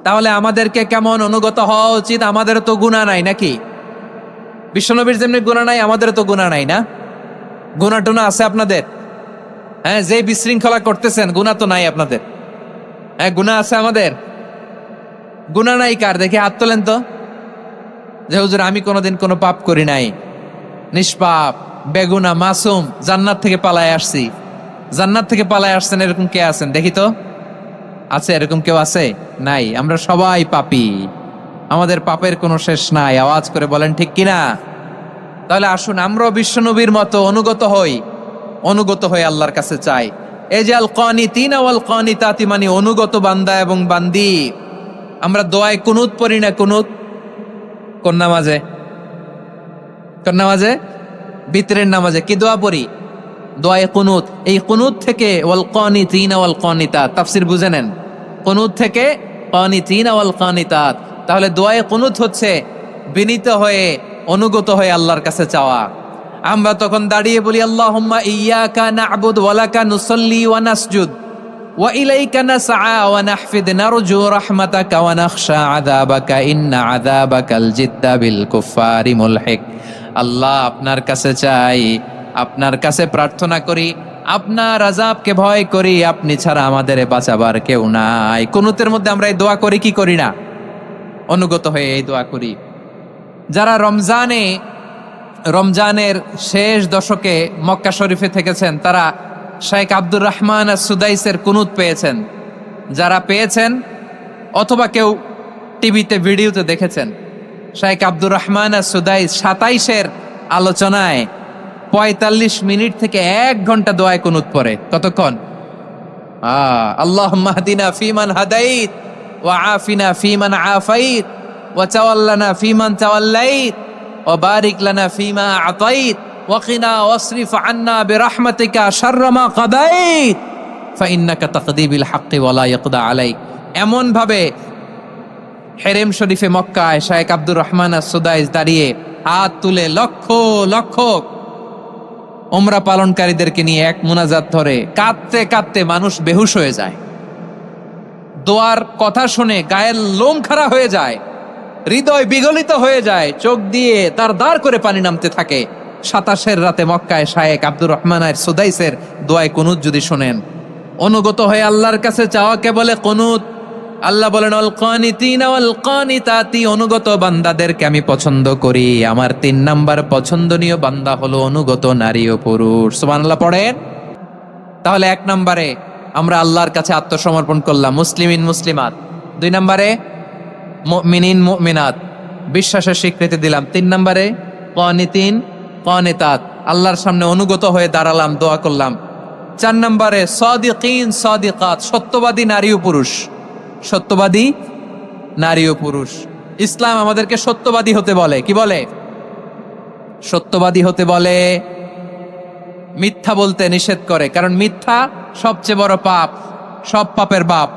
তাহলে আমাদেরকে কেমন অনুগত হওয়া উচিত? আমাদের তো গুনাহ নাই নাকি? বিশ্বনবীর যেমনি গুনাহ নাই, আমাদের তো গুনাহ নাই না? গুনাহ টুনা আছে আপনাদের? হ্যাঁ, যে বিশৃঙ্খলা করতেছেন গুনাহ তো নাই আপনাদের? হ্যাঁ, গুনাহ আছে আমাদের? গুনাহ নাই কার? দেখে হাত তোলেন তো, যে হুজুর আমি কোনোদিন কোনো পাপ করি নাই, নিষ্পাপ, বেগুনা, মাসুম, জান্নাত থেকে পালায় আসছি। জান্নাত থেকে পালায় আসছেন এরকম কে আছেন দেখি তো? আছে এরকম কেউ? আছে? নাই। আমরা সবাই পাপী, আমাদের পাপের কোনো শেষ নাই। আওয়াজ করে বলেন ঠিক কিনা? তাহলে আসুন আমরাও বিশ্বনবীর মতো অনুগত হই, অনুগত হয়ে আল্লাহর কাছে চাই। এই যে আল কানিতিনা ওয়াল কানিতাতি, মানে অনুগত বান্দা এবং বান্দি। আমরা দোয়ায় কুনুত পড়ি না? কুনুত কোন নামাজে? কোন নামাজে? বিতরের নামাজে কি দোয়া পড়ি? দোয়ায়ে কুনুত। এই কুনুত থেকে ওয়াল কানিতিনা ওয়াল কানিতাত, তাফসীর বুঝে নেন। কুনুত থেকে কানিতিনা ওয়াল কানিতাত। তাহলে দোয়ায়ে কুনুত হচ্ছে বিনীত হয়ে, অনুগত হয়ে আল্লাহর কাছে চাওয়া। আমরা তখন দাঁড়িয়ে বলি, আল্লাহুম্মা ইয়্যাকা না'বুদু ওয়া লাকা নুসাল্লি ওয়া নাসজুদ ওয়া ইলাইকা নাসআ ওয়া নাহফিদ নারজু রাহমাতাকা ওয়া নাখশা আযাবাকা ইন্না আযাবাকাল জিদ্দা বিল কুফফারি মুলহিক। আল্লাহ আপনার কাছে চাই, আপনার কাছে প্রার্থনা করি, আপনার আযাবকে ভয় করি, আপনি ছাড়া আমাদের বাঁচাবার কেউ নাই। কুনুতের মধ্যে আমরা এই দোয়া করি কি করি না? অনুগত হয়ে এই দোয়া করি। যারা রমজানের শেষ দশকে মক্কা শরীফে থেকেছেন তারা শেখ আব্দুর রহমান সুদাইসের কুনুত পেয়েছেন। যারা পেয়েছেন অথবা কেউ টিভিতে ভিডিওতে দেখেছেন, শেখ আব্দুর রহমান সুদাইস 27-এর আলোচনায় 45 মিনিট থেকে 1 ঘন্টা দোয়ায় কুনুত পড়ে। কতক্ষণ? আল্লাহুম্মা হদিনা ফিমান হাদাইত ওয়া আফিনা ফিমান আফাইত ওয়া তাওয়াল্লানা ফিমান তাওয়াল্লাইত ওয়া বারিক লানা ফিমা আতাইত ওয়া কিনা ওয়াসরিফ আন্না বিরহমাতিকা শাররা মা কাদাইত ফাইন্নাকা তাকদি বিল হাক্কি ওয়া লা ইয়াকদা আলাইক। এমন ভাবে হেরেম শরীফে মক্কায় শেখ আব্দুর রহমান সুদাইস দাঁড়িয়ে হাত তুলে লক্ষ লক্ষ উমরা পালনকারীদেরকে নিয়ে এক মুনাজাত ধরে কাঁদতে কাঁদতে মানুষ বেহুশ হয়ে যায়। দোয়ার কথা শুনে গায়ের লোম খাড়া হয়ে যায়, হৃদয় বিগলিত হয়ে যায়, চোখ দিয়ে তার দাঁড় করে পানি নামতে থাকে। 27-এর রাতে মক্কায় শেখ আব্দুর রহমান সুদাইসের দোয়ায় কুনুত যদি শোনেন, অনুগত হয়ে আল্লাহর কাছে চাওয়াকে বলে কুনুত। আল্লাহ বলেন আল কানিতিনা ওয়াল কানিতাতি, অনুগত বান্দাদেরকে আমি পছন্দ করি। আমার 3 নাম্বার পছন্দনীয় বান্দা হলো অনুগত নারী ও পুরুষ। সুবহানাল্লাহ পড়েন। তাহলে 1 নম্বরে আমরা আল্লাহর কাছে আত্মসমর্পণ করলাম, মুসলিমিন মুসলিমাত। 2 নম্বরে মুমিনিন মুমিনাত, বিশ্বাসের স্বীকৃতি দিলাম। 3 নম্বরে কানিতিন কানিতাত, আল্লাহর সামনে অনুগত হয়ে দাঁড়ালাম, দোয়া করলাম। 4 নম্বরে সাদিকিন সাদিকাত, সত্যবাদী নারী ও পুরুষ। সত্যবাদী নারী ও পুরুষ। ইসলাম আমাদেরকে সত্যবাদী হতে বলে। কি বলে? সত্যবাদী হতে বলে, মিথ্যা বলতে নিষেধ করে। কারণ মিথ্যা সবচেয়ে বড় পাপ, সব পাপের বাপ।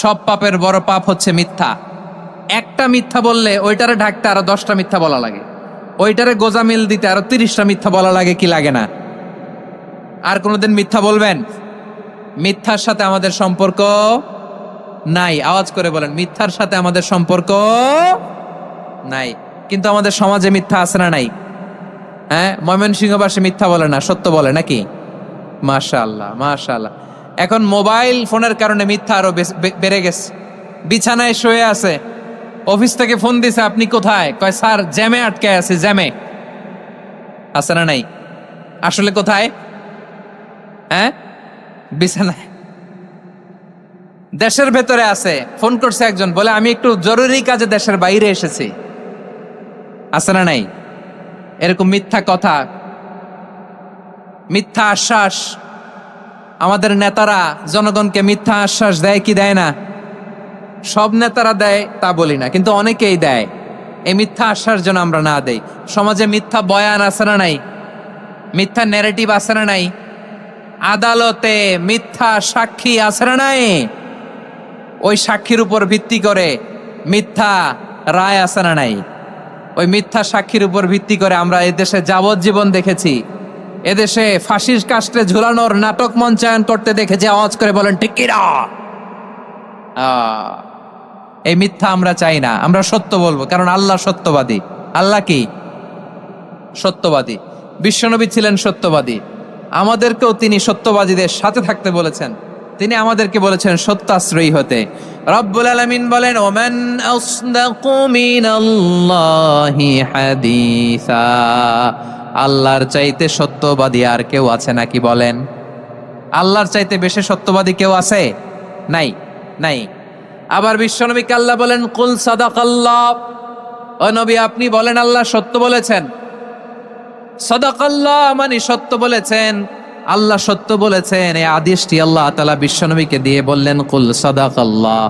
সব পাপের বড় পাপ হচ্ছে মিথ্যা। একটা মিথ্যা বললে ওইটারে ঢাকতে আরো 10টা মিথ্যা বলা লাগে, ওইটারে গোজামিল দিতে আরো 30টা মিথ্যা বলা লাগে। কি লাগে না? আর কোনোদিন মিথ্যা বলবেন? মিথ্যার সাথে আমাদের সম্পর্ক নাই। আওয়াজ করে বলেন, মিথ্যার সাথে আমাদের সম্পর্ক নাই। কিন্তু আমাদের সমাজে মিথ্যা আছে না নাই? হ্যাঁ, ময়মনসিংহবাসী মিথ্যা বলে না, সত্য বলে নাকি? মাশাআল্লাহ মাশাআল্লাহ। এখন মোবাইল ফোনের কারণে মিথ্যা আরো বেড়ে গেছে। বিছানায় শুয়ে আছে, অফিস থেকে ফোন দিছে, আপনি কোথায়? কয় স্যার জ্যামে আটকে আছে। জ্যামে আছে না নাই? আসলে কোথায়? হ্যাঁ, বিছানায়। দেশের ভেতরে আছে, ফোন করছে একজন, বলে আমি একটু জরুরি কাজে দেশের বাইরে এসেছি। আছে না নাই? এরকম মিথ্যা কথা মিথ্যা আশ্বাস। আমাদের নেতারা জনগণকে মিথ্যা আশ্বাস দেয় কি দেয় না? সব নেতারা দেয় তা বলি না, কিন্তু অনেকেই দেয়। এই মিথ্যা আশ্বাস যেন আমরা না দেই। সমাজে মিথ্যা বয়ান আছে না নাই? মিথ্যা ন্যারেটিভ আছে না নাই? আদালতে মিথ্যা সাক্ষী আছে না নাই? ওই সাক্ষীর উপর ভিত্তি করে মিথ্যা রায় আছে না নাই? ওই মিথ্যা সাক্ষীর উপর ভিত্তি করে আমরা এদেশে যাবজ্জীবন দেখেছি, এদেশে ফাঁসির কাস্টে ঝুলানোর নাটক মঞ্চায়ন করতে দেখেছি। আওয়াজ করে বলেন ঠিক কিনা? এই মিথ্যা আমরা চাই না, আমরা সত্য বলবো, কারণ আল্লাহ সত্যবাদী। আল্লাহ কি? সত্যবাদী। বিশ্বনবী ছিলেন সত্যবাদী, আমাদেরকেও তিনি সত্যবাদীদের সাথে থাকতে বলেছেন। তিনি আমাদেরকে বলেছেন সত্যাশ্রয়ী হতে। রব্বুল আলামিন বলেন, ওমান আসদাকু মিনাল্লাহি হাদিসা, আল্লাহর চাইতে সত্যবাদী আর কেউ আছে নাকি বলেন? আল্লাহর চাইতে বেশি সত্যবাদী কেউ আছে? নাই, নাই। আবার বিশ্বনবীকে আল্লাহ বলেন, কুল সাদাকাল্লাহ, ও নবী আপনি বলেন আল্লাহ সত্য বলেছেন। সাদাকাল্লাহ মানে সত্য বলেছেন, আল্লাহ সত্য বলেছেন। এই আদেশটি আল্লাহ তাআলা বিশ্বনবীকে দিয়ে বললেন, কুল সাদাকাল্লাহ,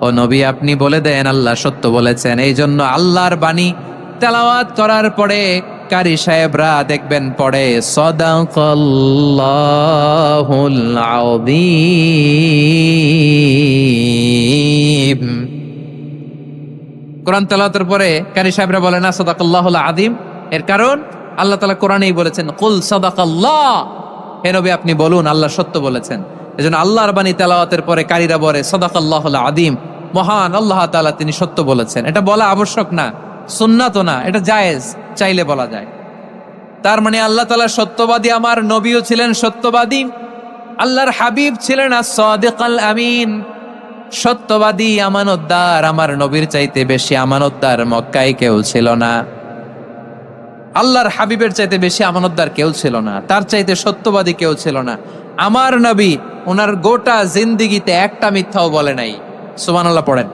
ও নবী আপনি বলে দেন আল্লাহ সত্য বলেছেন। এই জন্য আল্লাহর বাণী তেলাওয়াত করার পরে কারি সাহেবরা দেখবেন পড়ে সাদাকাল্লাহুল আযীম। কোরআন তেলাওয়াতের পরে কারি সাহেবরা বলে না সাদাকাল্লাহুল আযীম। এর কারণ আল্লাহ তাআলা কোরআনেই বলেছেন, কুল সাদাকাল্লাহ, হে নবী আপনি বলুন আল্লাহ সত্য বলেছেন। এজন্য আল্লাহর বাণী তেলাওয়াতের পরে কারীরা বলে সাদাকাল্লাহুল আযীম, মহান আল্লাহ তাআলা তিনি সত্য বলেছেন। এটা বলা আবশ্যক না, সুন্নাতও না, এটা জায়েজ, চাইলে বলা যায়। তার মানে আল্লাহ তাআলা সত্যবাদী, আমার নবীও ছিলেন সত্যবাদী, আল্লাহর হাবিব ছিলেন as-সাদিকাল আমিন, সত্যবাদী, আমানতদার। আমার নবীর চাইতে বেশি আমানতদার মক্কায় কেউ ছিল না, আল্লাহর হাবিবের চাইতে বেশি আমানতদার কেউ ছিল না, তার চাইতে সত্যবাদী কেউ ছিল না। আমার নবী ওনার গোটা জিন্দিগিতে একটা মিথ্যাও বলে নাই। সুবহানাল্লাহ পড়েন।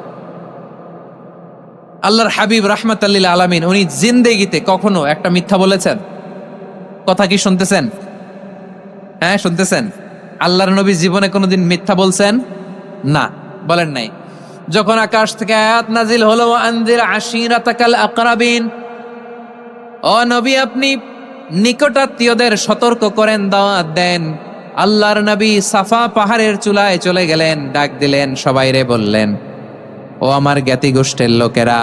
আল্লাহর হাবিব রাহমাতাল লিল আলামিন উনি জিন্দেগিতে কখনো একটা মিথ্যা বলেছেন? কথা কি শুনতেছেন? হ্যাঁ শুনতেছেন? আল্লাহর নবী জীবনে কোনোদিন মিথ্যা বলছেন? না, বলেন নাই। যখন আকাশ থেকে আয়াত নাজিল হলো, আনজির আশিরাতাকাল আকরাবিন, ও নবী আপনি নিকটাত্মীয়দের সতর্ক করেন, দাওয়াত দেন। আল্লাহর নবী সাফা পাহাড়ের চূড়ায় চলে গেলেন, ডাক দিলেন, সবাইরে বললেন, ও আমার জ্ঞাতি গোষ্ঠীর লোকেরা,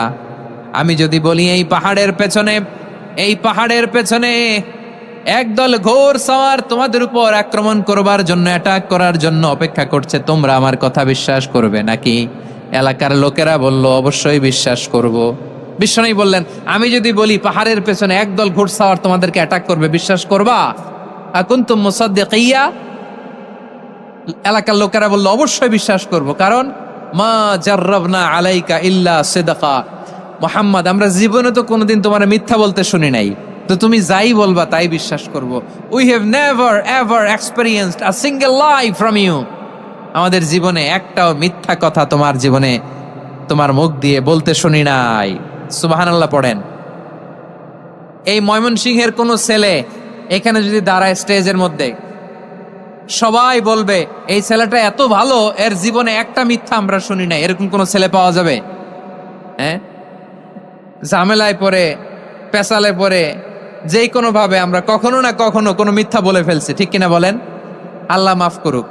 আমি যদি বলি এই পাহাড়ের পেছনে একদল ঘোর সওয়ার তোমাদের উপর আক্রমণ করবার জন্য, অ্যাটাক করার জন্য অপেক্ষা করছে, তোমরা আমার কথা বিশ্বাস করবে নাকি? এলাকার লোকেরা বলল, অবশ্যই বিশ্বাস করব। বিশ্বনবী বললেন, আমি যদি বলি পাহাড়ের পেছনে একদল ঘোড়সাওয়ার তোমাদেরকে অ্যাটাক করবে, বিশ্বাস করবা? আকুনতুম মুসাদ্দিকিয়া? এলাকার লোকেরা বলল, অবশ্যই বিশ্বাস করব, কারণ মা জাররাবনা আলাইকা ইল্লা সিদকা, মুহাম্মদ আমরা জীবনে তো কোনোদিন তোমার মিথ্যা বলতে শুনি নাই, তো তুমি যাই বলবা তাই বিশ্বাস করব। We have never ever experienced a single lie from you, আমাদের জীবনে একটাও মিথ্যা কথা তোমার জীবনে তোমার মুখ দিয়ে বলতে শুনি নাই। সুবহানাল্লাহ পড়েন। এই ময়মনসিংহের কোন ছেলে এখানে যদি দাঁড়ায় স্টেজের মধ্যে, সবাই বলবে এই ছেলেটা এত ভালো, এর জীবনে একটা মিথ্যা আমরা শুনি নাই। এরকম কোন ছেলে পাওয়া যাবে? হ্যাঁ, ঝামেলায় পড়ে, পেশালে পড়ে, যেই কোনো ভাবে আমরা কখনো না কখনো কোনো মিথ্যা বলে ফেলছি, ঠিক কিনা বলেন? আল্লাহ মাফ করুক।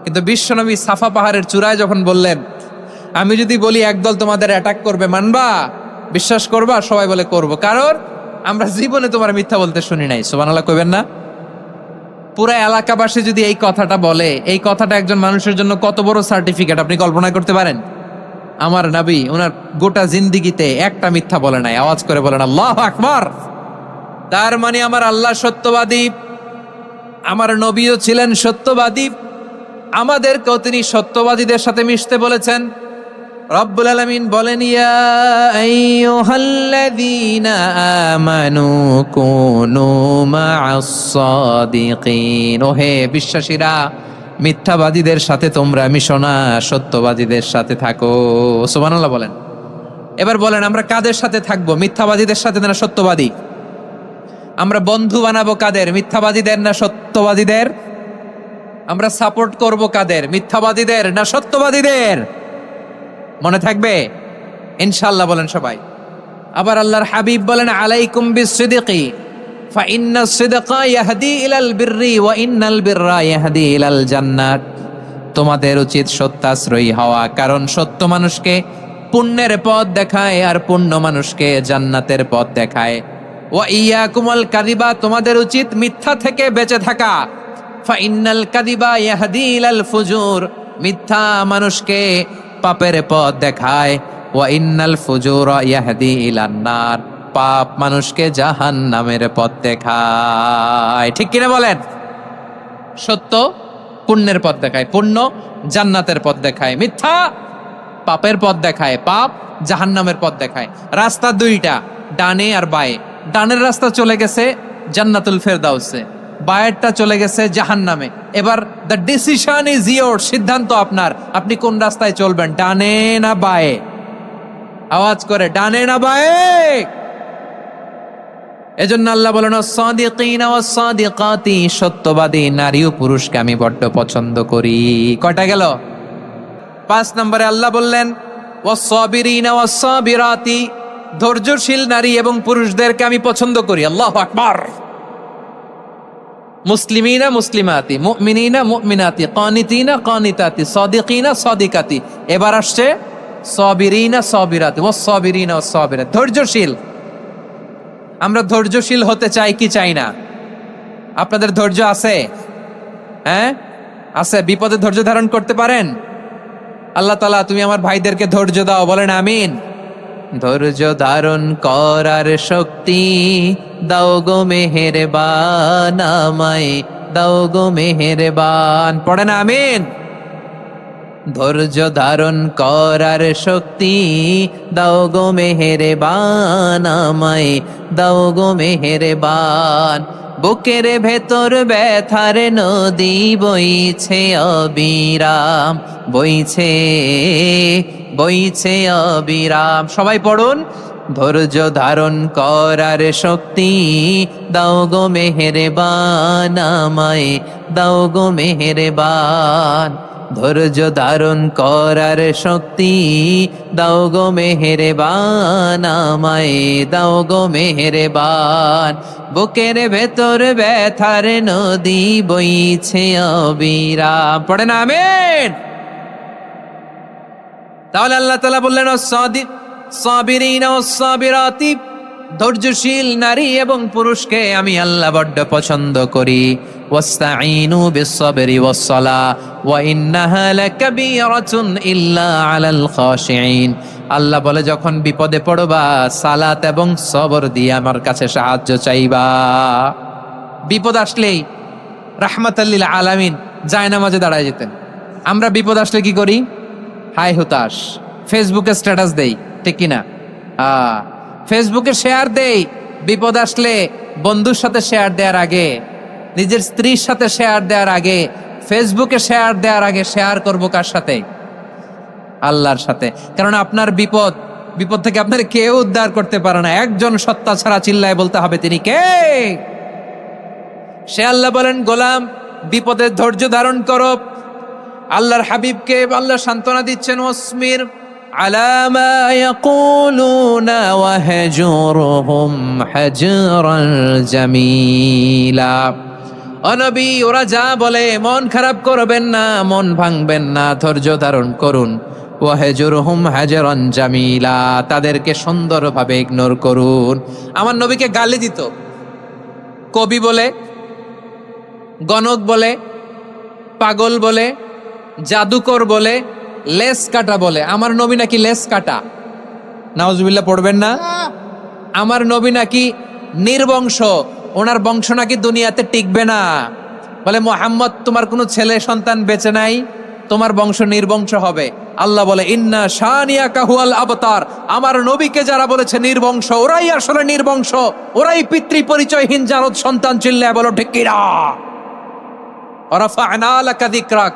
কিন্তু বিশ্বনবী সাফা পাহাড়ের চূড়ায় যখন বললেন, আমি যদি বলি একদল তোমাদের অ্যাটাক করবে, মানবা? বিশ্বাস করবা? সবাই বলে করব, কারণ আমরা জীবনে তোমার মিথ্যা বলতে শুনি নাই। সুবহানাল্লাহ কইবেন না? পুরা এলাকাবাসী যদি এই কথাটা বলে, এই কথাটা একজন মানুষের জন্য কত বড় সার্টিফিকেট আপনি কল্পনা করতে পারেন? আমার নবী ওনার গোটা জিন্দিগিতে একটা মিথ্যা বলে নাই। আওয়াজ করে বলেন আল্লাহু আকবার। তার মানে আমার আল্লাহ সত্যবাদী, আমার নবীও ছিলেন সত্যবাদী, আমাদেরকেও তিনি সত্যবাদীদের সাথে মিশতে বলেছেন। রব্বুল আলামিন বলেন, ইয়া আইয়ুহাল্লাযীনা আমানু কুনু মা'আস সাদিকিন, ওহে বিশ্বাসীরা, মিথ্যাবাদীদের সাথে তোমরা মিশো না, সত্যবাদীদের সাথে থাকো। সুবহানাল্লাহ বলেন। এবার বলেন আমরা কাদের সাথে থাকবো? মিথ্যাবাদীদের সাথে না সত্যবাদী? আমরা বন্ধু বানাবো কাদের? মিথ্যাবাদীদের না সত্যবাদীদের? আমরা সাপোর্ট করব কাদের? মিথ্যাবাদীদের না সত্যবাদীদের? মনে থাকবে ইনশাআল্লাহ, বলেন সবাই। আবার আল্লাহর হাবিব বলেন, আলাইকুম বিসসিদকি ফাইন্নাস সিদকা ইয়াহদি ইলাল বিররি ওয়া ইন্নাল বিররা ইয়াহদি ইলাল জান্নাত। তোমাদের উচিত সত্যাশ্রয়ী হওয়া, কারণ সত্য মানুষকে পুণ্যের পথ দেখায় আর পুণ্য মানুষকে জান্নাতের পথ দেখায়। ওয়া ইয়াকুমুল কাযিবা, তোমাদের উচিত মিথ্যা থেকে বেঁচে থাকা। ফাইন্নাল কাযিবা ইয়াহদি ইলাল ফুজুর, মিথ্যা মানুষকে পাপের পথ দেখায়। ওয়া ইন্নাল ফুজুরা ইয়াহদি ইলান নার, পাপ মানুষকে জাহান্নামের পথ দেখায়। ঠিক কিনা বলেন? সত্য পুণ্যের পথ দেখায়, পুণ্য জান্নাতের পথ দেখায়, মিথ্যা পাপের পথ দেখায়, পাপ জাহান্নামের পথ দেখায়। রাস্তা দুইটা, ডানে আর বায়ে। ডানের রাস্তা চলে গেছে জান্নাতুল ফেরদাউসে, বায়েরটা চলে গেছে জাহান্নামে। এবার দ্য ডিসিশন ইজ ইয়োর, সিদ্ধান্ত আপনার, আপনি কোন রাস্তায় চলবেন, ডানে না বায়ে? আওয়াজ করে, ডানে না বায়ে? এজন্য আল্লাহ বলেন, সাদিকিনা ওয়াস সাদিকাতি, সত্যবাদী নারী ও পুরুষকে আমি বড্ড পছন্দ করি। কয়টা গেল? 5 নম্বরে আল্লাহ বললেন, ওয়াস সাবিরিনা ওয়াস সাবিরাতি, ধৈর্যশীল নারী এবং পুরুষদেরকে আমি পছন্দ করি। আল্লাহু আকবার। মুসলিমিনা মুসলিমাতি, মুমিনিনা মুমিনাতি, কানিতিনা কানিতাতি, সাদিকিনা সাদিকাতি। এবার আসছে সাবিরিনা সাবিরাতি, ওয়াস সাবিরিনা ওয়াস সাবিরাতি, ধৈর্যশীল। আমরা ধৈর্যশীল হতে চাই কি চাই না? আপনাদের ধৈর্য আছে? হ্যাঁ আছে? বিপদে ধৈর্য ধারণ করতে পারেন? আল্লাহ তাআলা তুমি আমার ভাইদেরকে ধৈর্য দাও, বলেন আমিন। ধৈর্য ধারণ করার শক্তি দাও গো মেহেরবান, আমায় দাও গো মেহেরবান, পড়েন আমিন। ধৈর্য ধারণ করার শক্তি দাও গো মেহেরবান, আমায় দাও গো মেহেরবান। বুকের ভেতর ব্যথার নদী বইছে অবিরাম, বইছে বইছে অবিরাম। সবাই পড়ুন, ধৈর্য ধারণ করার শক্তি দাও গো মেহেরবান, আমায় দাও গো মেহেরবান। ধৈর্য ধারণ করার শক্তি দাও গো মেহেরবান, আমায় দাও গো মেহেরবান। বুকের ভেতর ব্যথার নদী বইছে অবিরাম, পড়েন আমিন। তাহলে আল্লাহ তাআলা বললেন, সাবিরিনা ওয়াস সাবিরাতি, ধৈর্যশীল নারী এবং পুরুষকে আমি আল্লাহ বড্ড পছন্দ করি। ওয়াস্তাঈনু বিস-সাবরি ওয়াস-সালাহ ওয়া ইন্নাহা লাকাবীরাতুন ইল্লা আলাল খাশিঈন। আল্লাহ বলে, যখন বিপদে পড়বা সালাত এবং সবর দিয়ে আমার কাছে সাহায্য চাইবা। বিপদ আসলেই রাহমাতাল লিল আলামিন জায়নামাজে দাঁড়ায় যেতেন। আমরা বিপদ আসলে কি করি? হাই হুতাশ, ফেসবুকে স্ট্যাটাস দেই, ঠিক কিনা? ফেসবুকে শেয়ার দেই। বিপদ আসলে বন্ধুর সাথে শেয়ার দেওয়ার আগে, নিজের স্ত্রীর সাথে শেয়ার দেওয়ার আগে, ফেসবুকে শেয়ার দেওয়ার আগে শেয়ার করব কার সাথে? আল্লাহর সাথে। কারণ আপনার বিপদ থেকে আপনার কেউ উদ্ধার করতে পারে না, একজন সত্তা ছাড়া। চিল্লায় বলতে হবে, তিনি কে? সে আল্লাহ। বলেন, গোলাম বিপদের ধৈর্য ধারণ করো। আল্লাহর হাবিবকে আল্লাহ সান্ত্বনা দিচ্ছেন, ওয়াসমির আলা মা ইয়াকুলুনা ওয়াহজুরহুম হাজরান জামিলা। ও নবী, ওরা যা বলে মন খারাপ করবেন না, মন ভাঙবেন না, ধৈর্য ধারণ করুন। ওয়াহজুরহুম হাজরান জামিলা, তাদেরকে সুন্দরভাবে ইগনোর করুন। আমার নবীকে গালি দিত কবি বলে, গণক বলে, পাগল বলে, জাদুকর বলে, লেস কাটা বলে। আমার নবী নাকি লেস কাটা? নাউজুবিল্লাহ পড়বেন না। আমার নবী নাকি নির্বংশ, ওনার বংশ নাকি দুনিয়াতে টিকবে না। বলে, মুহাম্মদ তোমার কোনো ছেলে সন্তান বেঁচে নাই, তোমার বংশ নির্বংশ হবে। আল্লাহ বলে, ইন্না শানিয়াকা হুয়াল আবতার। আমার নবীকে যারা বলেছে নির্বংশ, ওরাই আসলে নির্বংশ, ওরাই পিতৃ পরিচয়হীন জারদ সন্তান। চিল্লায় বলো ঠিক কিনা? ওয়া রাফা'না লাকা যিকরাক,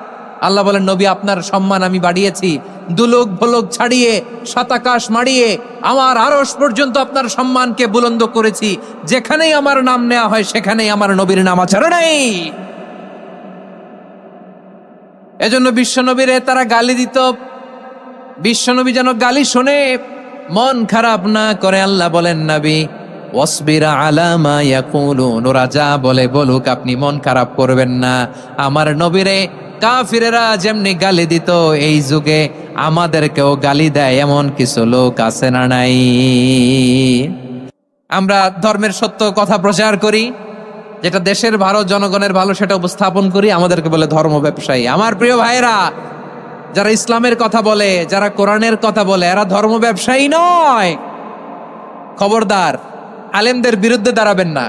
আল্লাহ বলেন, নবী আপনার সম্মান আমি বাড়িয়েছি, দুলোক ভোলক ছাড়িয়ে শতাকাশ মারিয়ে আমার আরশ পর্যন্ত আপনার সম্মানকে বুলন্দ করেছি। যেখানেই আমার নাম নেওয়া হয় সেখানেই আমার নবীর নাম আছে নাই। এজন্য বিশ্বনবীরে তারা গালি দিত। বিশ্বনবী যেন গালি শুনে মন খারাপ না করে আল্লাহ বলেন, নবী ওয়াসবির আলা মা ইয়াকুলুন, ওরা যা বলে বলুক, আপনি মন খারাপ করবেন না। আমার নবীরে কাফিরেরা যেমনি গালি দিত, এই যুগে আমাদেরকেও গালি দেয় এমন কিছু লোক আছে না নাই? আমরা ধর্মের সত্য কথা প্রচার করি, যেটা দেশের ভালো জনগণের ভালো সেটা উপস্থাপন করি, আমাদেরকে বলে ধর্ম ব্যবসায়ী। আমার প্রিয় ভাইরা, যারা ইসলামের কথা বলে, যারা কোরআনের কথা বলে, এরা ধর্ম ব্যবসায়ী নয়। খবরদার, আলেমদের বিরুদ্ধে দাঁড়াবেন না।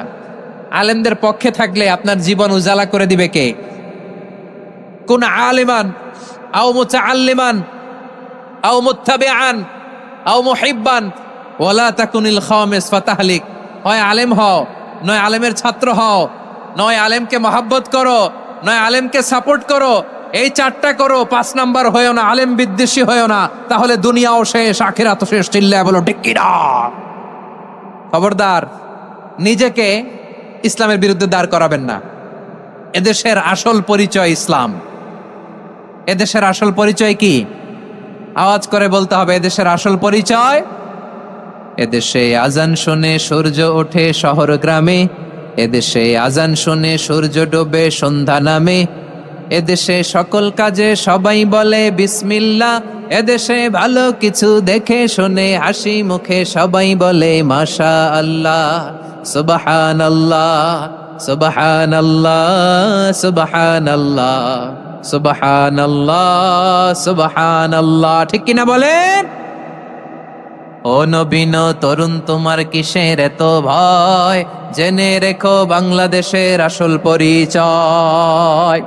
আলেমদের পক্ষে থাকলে আপনার জীবন উজালা করে দিবে কে? কোন আলিমান আও মুতাআল্লিমান আও মুত্তাবিআন আও মুহিব্বান ওয়ালা তাকুনিল খামিস ফাতাহলিক। হয় আলেম হও, নয় আলেমের ছাত্র হও, নয় আলেমকে মহব্বত করো, নয় আলেমকে সাপোর্ট করো। এই চারটা করো, 5 নাম্বার হয়েও না, আলেম বিদ্বেষী হয়েও না, তাহলে দুনিয়াও শেষ, আখিরাতও শেষ। চিল্লায় বলো ঠিক কি না? খবরদার, নিজেকে ইসলামের বিরুদ্ধে দাঁড় করাবেন না। এদেশের আসল পরিচয় ইসলাম। এদেশের আসল পরিচয় কি? আওয়াজ করে বলতে হবে, এদেশের আসল পরিচয়। এদেশে আজান শুনে সূর্য ওঠে শহর গ্রামে, এদেশে আজান শুনে সূর্য ডোবে সন্ধ্যা নামে, এদেশে সকল কাজে সবাই বলে বিসমিল্লাহ, এদেশে ভালো কিছু দেখে শুনে হাসি মুখে সবাই বলে মাশা আল্লাহ, সুবহানাল্লাহ সুবহানাল্লাহ সুবহানাল্লাহ সুবহানাল্লাহ সুবহানাল্লাহ। ঠিক কিনা বলেন? ও নবীন তরুণ, তোমার কিসের এত ভয়? জেনে রেখো বাংলাদেশের আসল পরিচয়।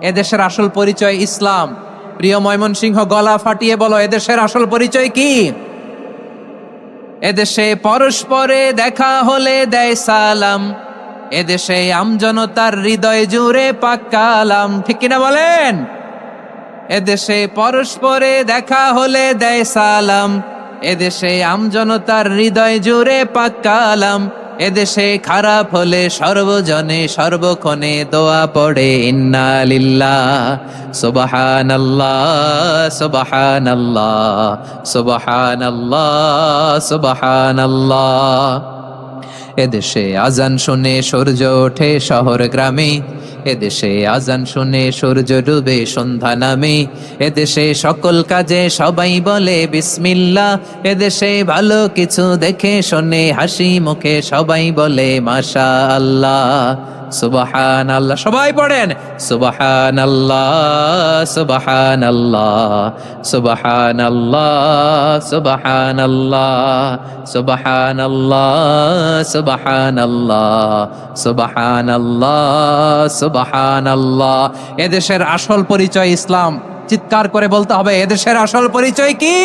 এদেশের আসল পরিচয় ইসলাম। প্রিয় ময়মনসিংহ, গলা ফাটিয়ে বলো, এদেশের আসল পরিচয় কি? এদেশে পরস্পরে দেখা হলে দেয় সালাম, এদেশে আমজনতার হৃদয় জুড়ে পাক কালাম। ঠিক কিনা বলেন? এদেশে পরস্পরে দেখা হলে দেয় সালাম, এদেশে আমজনতার হৃদয় জুড়ে পাক কালাম, এদেশে খারাপ হলে সর্বজনে সর্বক্ষণে দোয়া পড়ে ইন্না লিল্লাহ সুবহানাল্লাহ সুবহানাল্লাহ সুবহানাল্লাহ সুবহানাল্লাহ। এদেশে আজান শুনে সূর্য ওঠে শহর গ্রামে, এদেশে আজান শুনে সূর্য ডুবে সন্ধ্যা নামে, এদেশে সকল কাজে সবাই বলে বিসমিল্লাহ, এদেশে ভালো কিছু দেখে শুনে হাসি মুখে সবাই বলে মাশা আল্লাহ সুবহানাল্লাহ। সবাই পড়েন সুবহানাল্লাহ সুবহানাল্লাহ সুবহানাল্লাহ সুবহানাল্লাহ সুবহানাল্লাহ সুবহানাল্লাহ সুবহানাল্লাহ সুবহানাল্লাহ। এদেশের আসল পরিচয় ইসলাম। চিৎকার করে বলতে হবে, এদেশের আসল পরিচয় কি?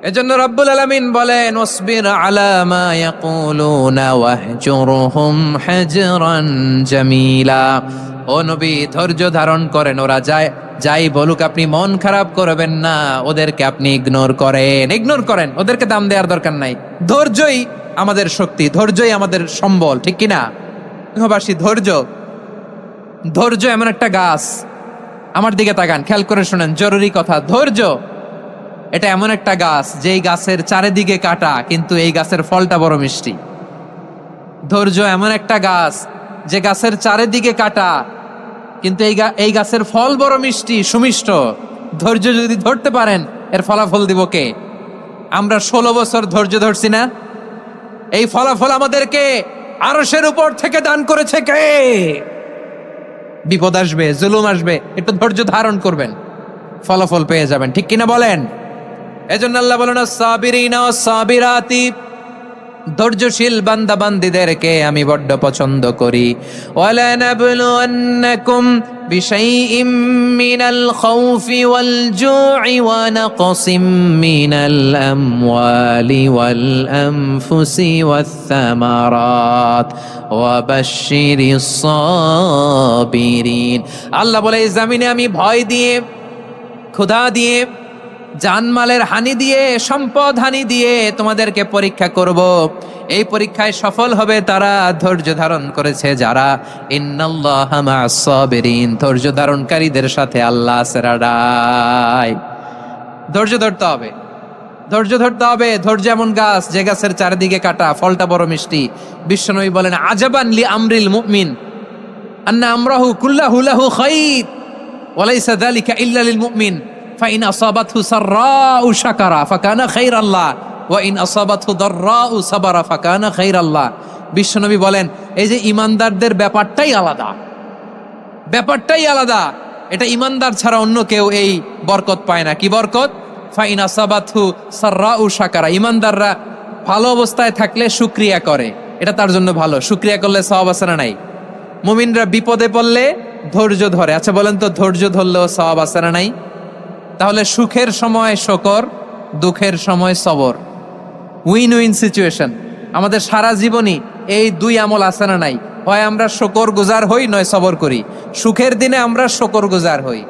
এজন্য রব্বুল আলামিন বলেন, ওয়াসবির আলা মা ইয়াকুলুনা ওয়াহজুরহুম হাজরান জামিলা। ও নবী, ধৈর্য ধারণ করেন, ওরা যাই বলুক আপনি মন খারাপ করবেন না, ওদেরকে আপনি ইগনোর করেন, ওদেরকে দাম দেওয়ার দরকার নাই। ধৈর্যই আমাদের শক্তি, ধৈর্যই আমাদের সম্বল। ঠিক কিনা? সিংহবাসী, ধৈর্য এমন একটা গাছ। আমার দিকে তাকান, খেয়াল করে শোনেন, জরুরি কথা। ধৈর্য এটা এমন একটা গাছ, যেই গাছের চারিদিকে কাটা, কিন্তু এই গাছের ফলটা বড় মিষ্টি। ধৈর্য এমন একটা গাছ, যে গাছের চারিদিকে কাটা, কিন্তু এই গাছের ফল বড় মিষ্টি, সুমিষ্ট। ধৈর্য যদি ধরতে পারেন, এর ফলাফল দিব কে? আমরা 16 বছর ধৈর্য ধরছি না? এই ফলাফল আমাদেরকে আরশের উপর থেকে দান করেছে কে? বিপদ আসবে, জুলুম আসবে, একটু ধৈর্য ধারণ করবেন, ফলাফল পেয়ে যাবেন। ঠিক কিনা বলেন? এজন্য আল্লাহ বলেন, সাবিরিনা ওয়াস সাবিরাতি, ধৈর্যশীল বান্দা বান্দীদেরকে আমি বড্ড পছন্দ করি। ওয়ালানাবলুওয়ান্নাকুম বিশাইইম মিনাল খাউফি ওয়াল জু'i ওয়া নাকসিম মিনাল আমওয়ালি ওয়াল আনফুসি ওয়াস সামারাত ওয়া বাশশিরিস সাবিরিন। আল্লাহ বলে, এই জমিনে আমি ভয় দিয়ে, ক্ষুধা দিয়ে, জানমালের হানি দিয়ে, সম্পদ হানি দিয়ে তোমাদেরকে পরীক্ষা করব। এই পরীক্ষায় সফল হবে তারা ধৈর্য ধারণ করেছে যারা। ইন্নাল্লাহা মা'আস সাবিরিন, ধৈর্য ধারণকারীদের সাথে আল্লাহ আছে রাডাই। ধৈর্য ধরতে হবে, ধৈর্য ধরতে হবে। ধৈর্য এমন গাছ যে গাছের চারিদিকে কাটা, ফলটা বড় মিষ্টি। বিশ্বনবী বলেন, আজাবান লি আমরিল মুমিন আন্না আমরাহু কুল্লাহু লাহু খাইর ওয়া লাইসা যালিকা ইল্লা লিল মুমিন ফাইন আসাবাতহু সাররাউ শাকারা ফাকানা খাইরাল্লাহ ওয়া ইন আসাবাতহু দাররাউ সাবারা ফাকানা খাইরাল্লাহ। বিশ্বনবী বলেন, এই যে ইমানদারদের ব্যাপারটাই আলাদা, ব্যাপারটাই আলাদা। এটা ইমানদার ছাড়া অন্য কেউ এই বরকত পায় না। কি বরকত? ফাইন আসাবাতহু সাররাউ শাকারা। ইমানদাররা ভালো অবস্থায় থাকলে শুকরিয়া করে, এটা তার জন্য ভালো। শুকরিয়া করলে সওয়াব আছে না নাই? মুমিনরা বিপদে পড়লে ধৈর্য ধরে। আচ্ছা বলেন তো, ধৈর্য ধরলেও সওয়াব আছে না নাই? তাহলে সুখের সময় শকর, দুঃখের সময় সবর, উইন উইন সিচুয়েশন। আমাদের সারা জীবনই এই দুই আমল আছে না নাই? হয় আমরা শকর গুজার হই, নয় সবর করি। সুখের দিনে আমরা শকর গুজার হই,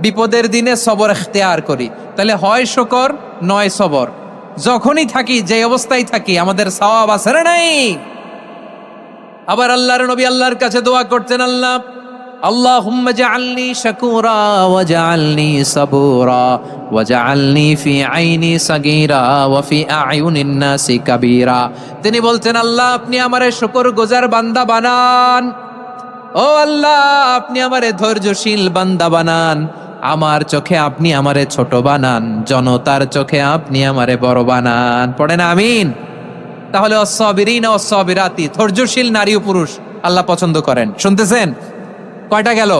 বিপদের দিনে সবর ইখতিয়ার করি। তাহলে হয় শকর নয় সবর। যখনই থাকি, যে অবস্থায় থাকি, আমাদের সওয়াব আছে না নাই? আবার আল্লাহর নবী আল্লাহর কাছে দোয়া করতেন, আল্লাহ আল্লাহুম্মা জাআলনি শাকুরা ওয়া জাআলনি সাবুরা ওয়া জাআলনি ফি আইনি সাগীরা ওয়া ফি আ'য়ুনিন নাসি কাবীরা। তিনি বলতেন, আল্লাহ আপনি আমারে শুকরগুজার বান্দা বানান। ও আল্লাহ, আপনি আমারে ধৈর্যশীল বান্দা বানান। আমার চোখে আপনি আমারে ছোট বানান, জনতার চোখে আপনি আমারে বড় বানান। পড়েন আমিন। তাহলে অস-সাবিরিনা ওয়াস-সাবিরাতি, ধৈর্যশীল নারী ও পুরুষ আল্লাহ পছন্দ করেন। শুনতেছেন? কয়টা গেল?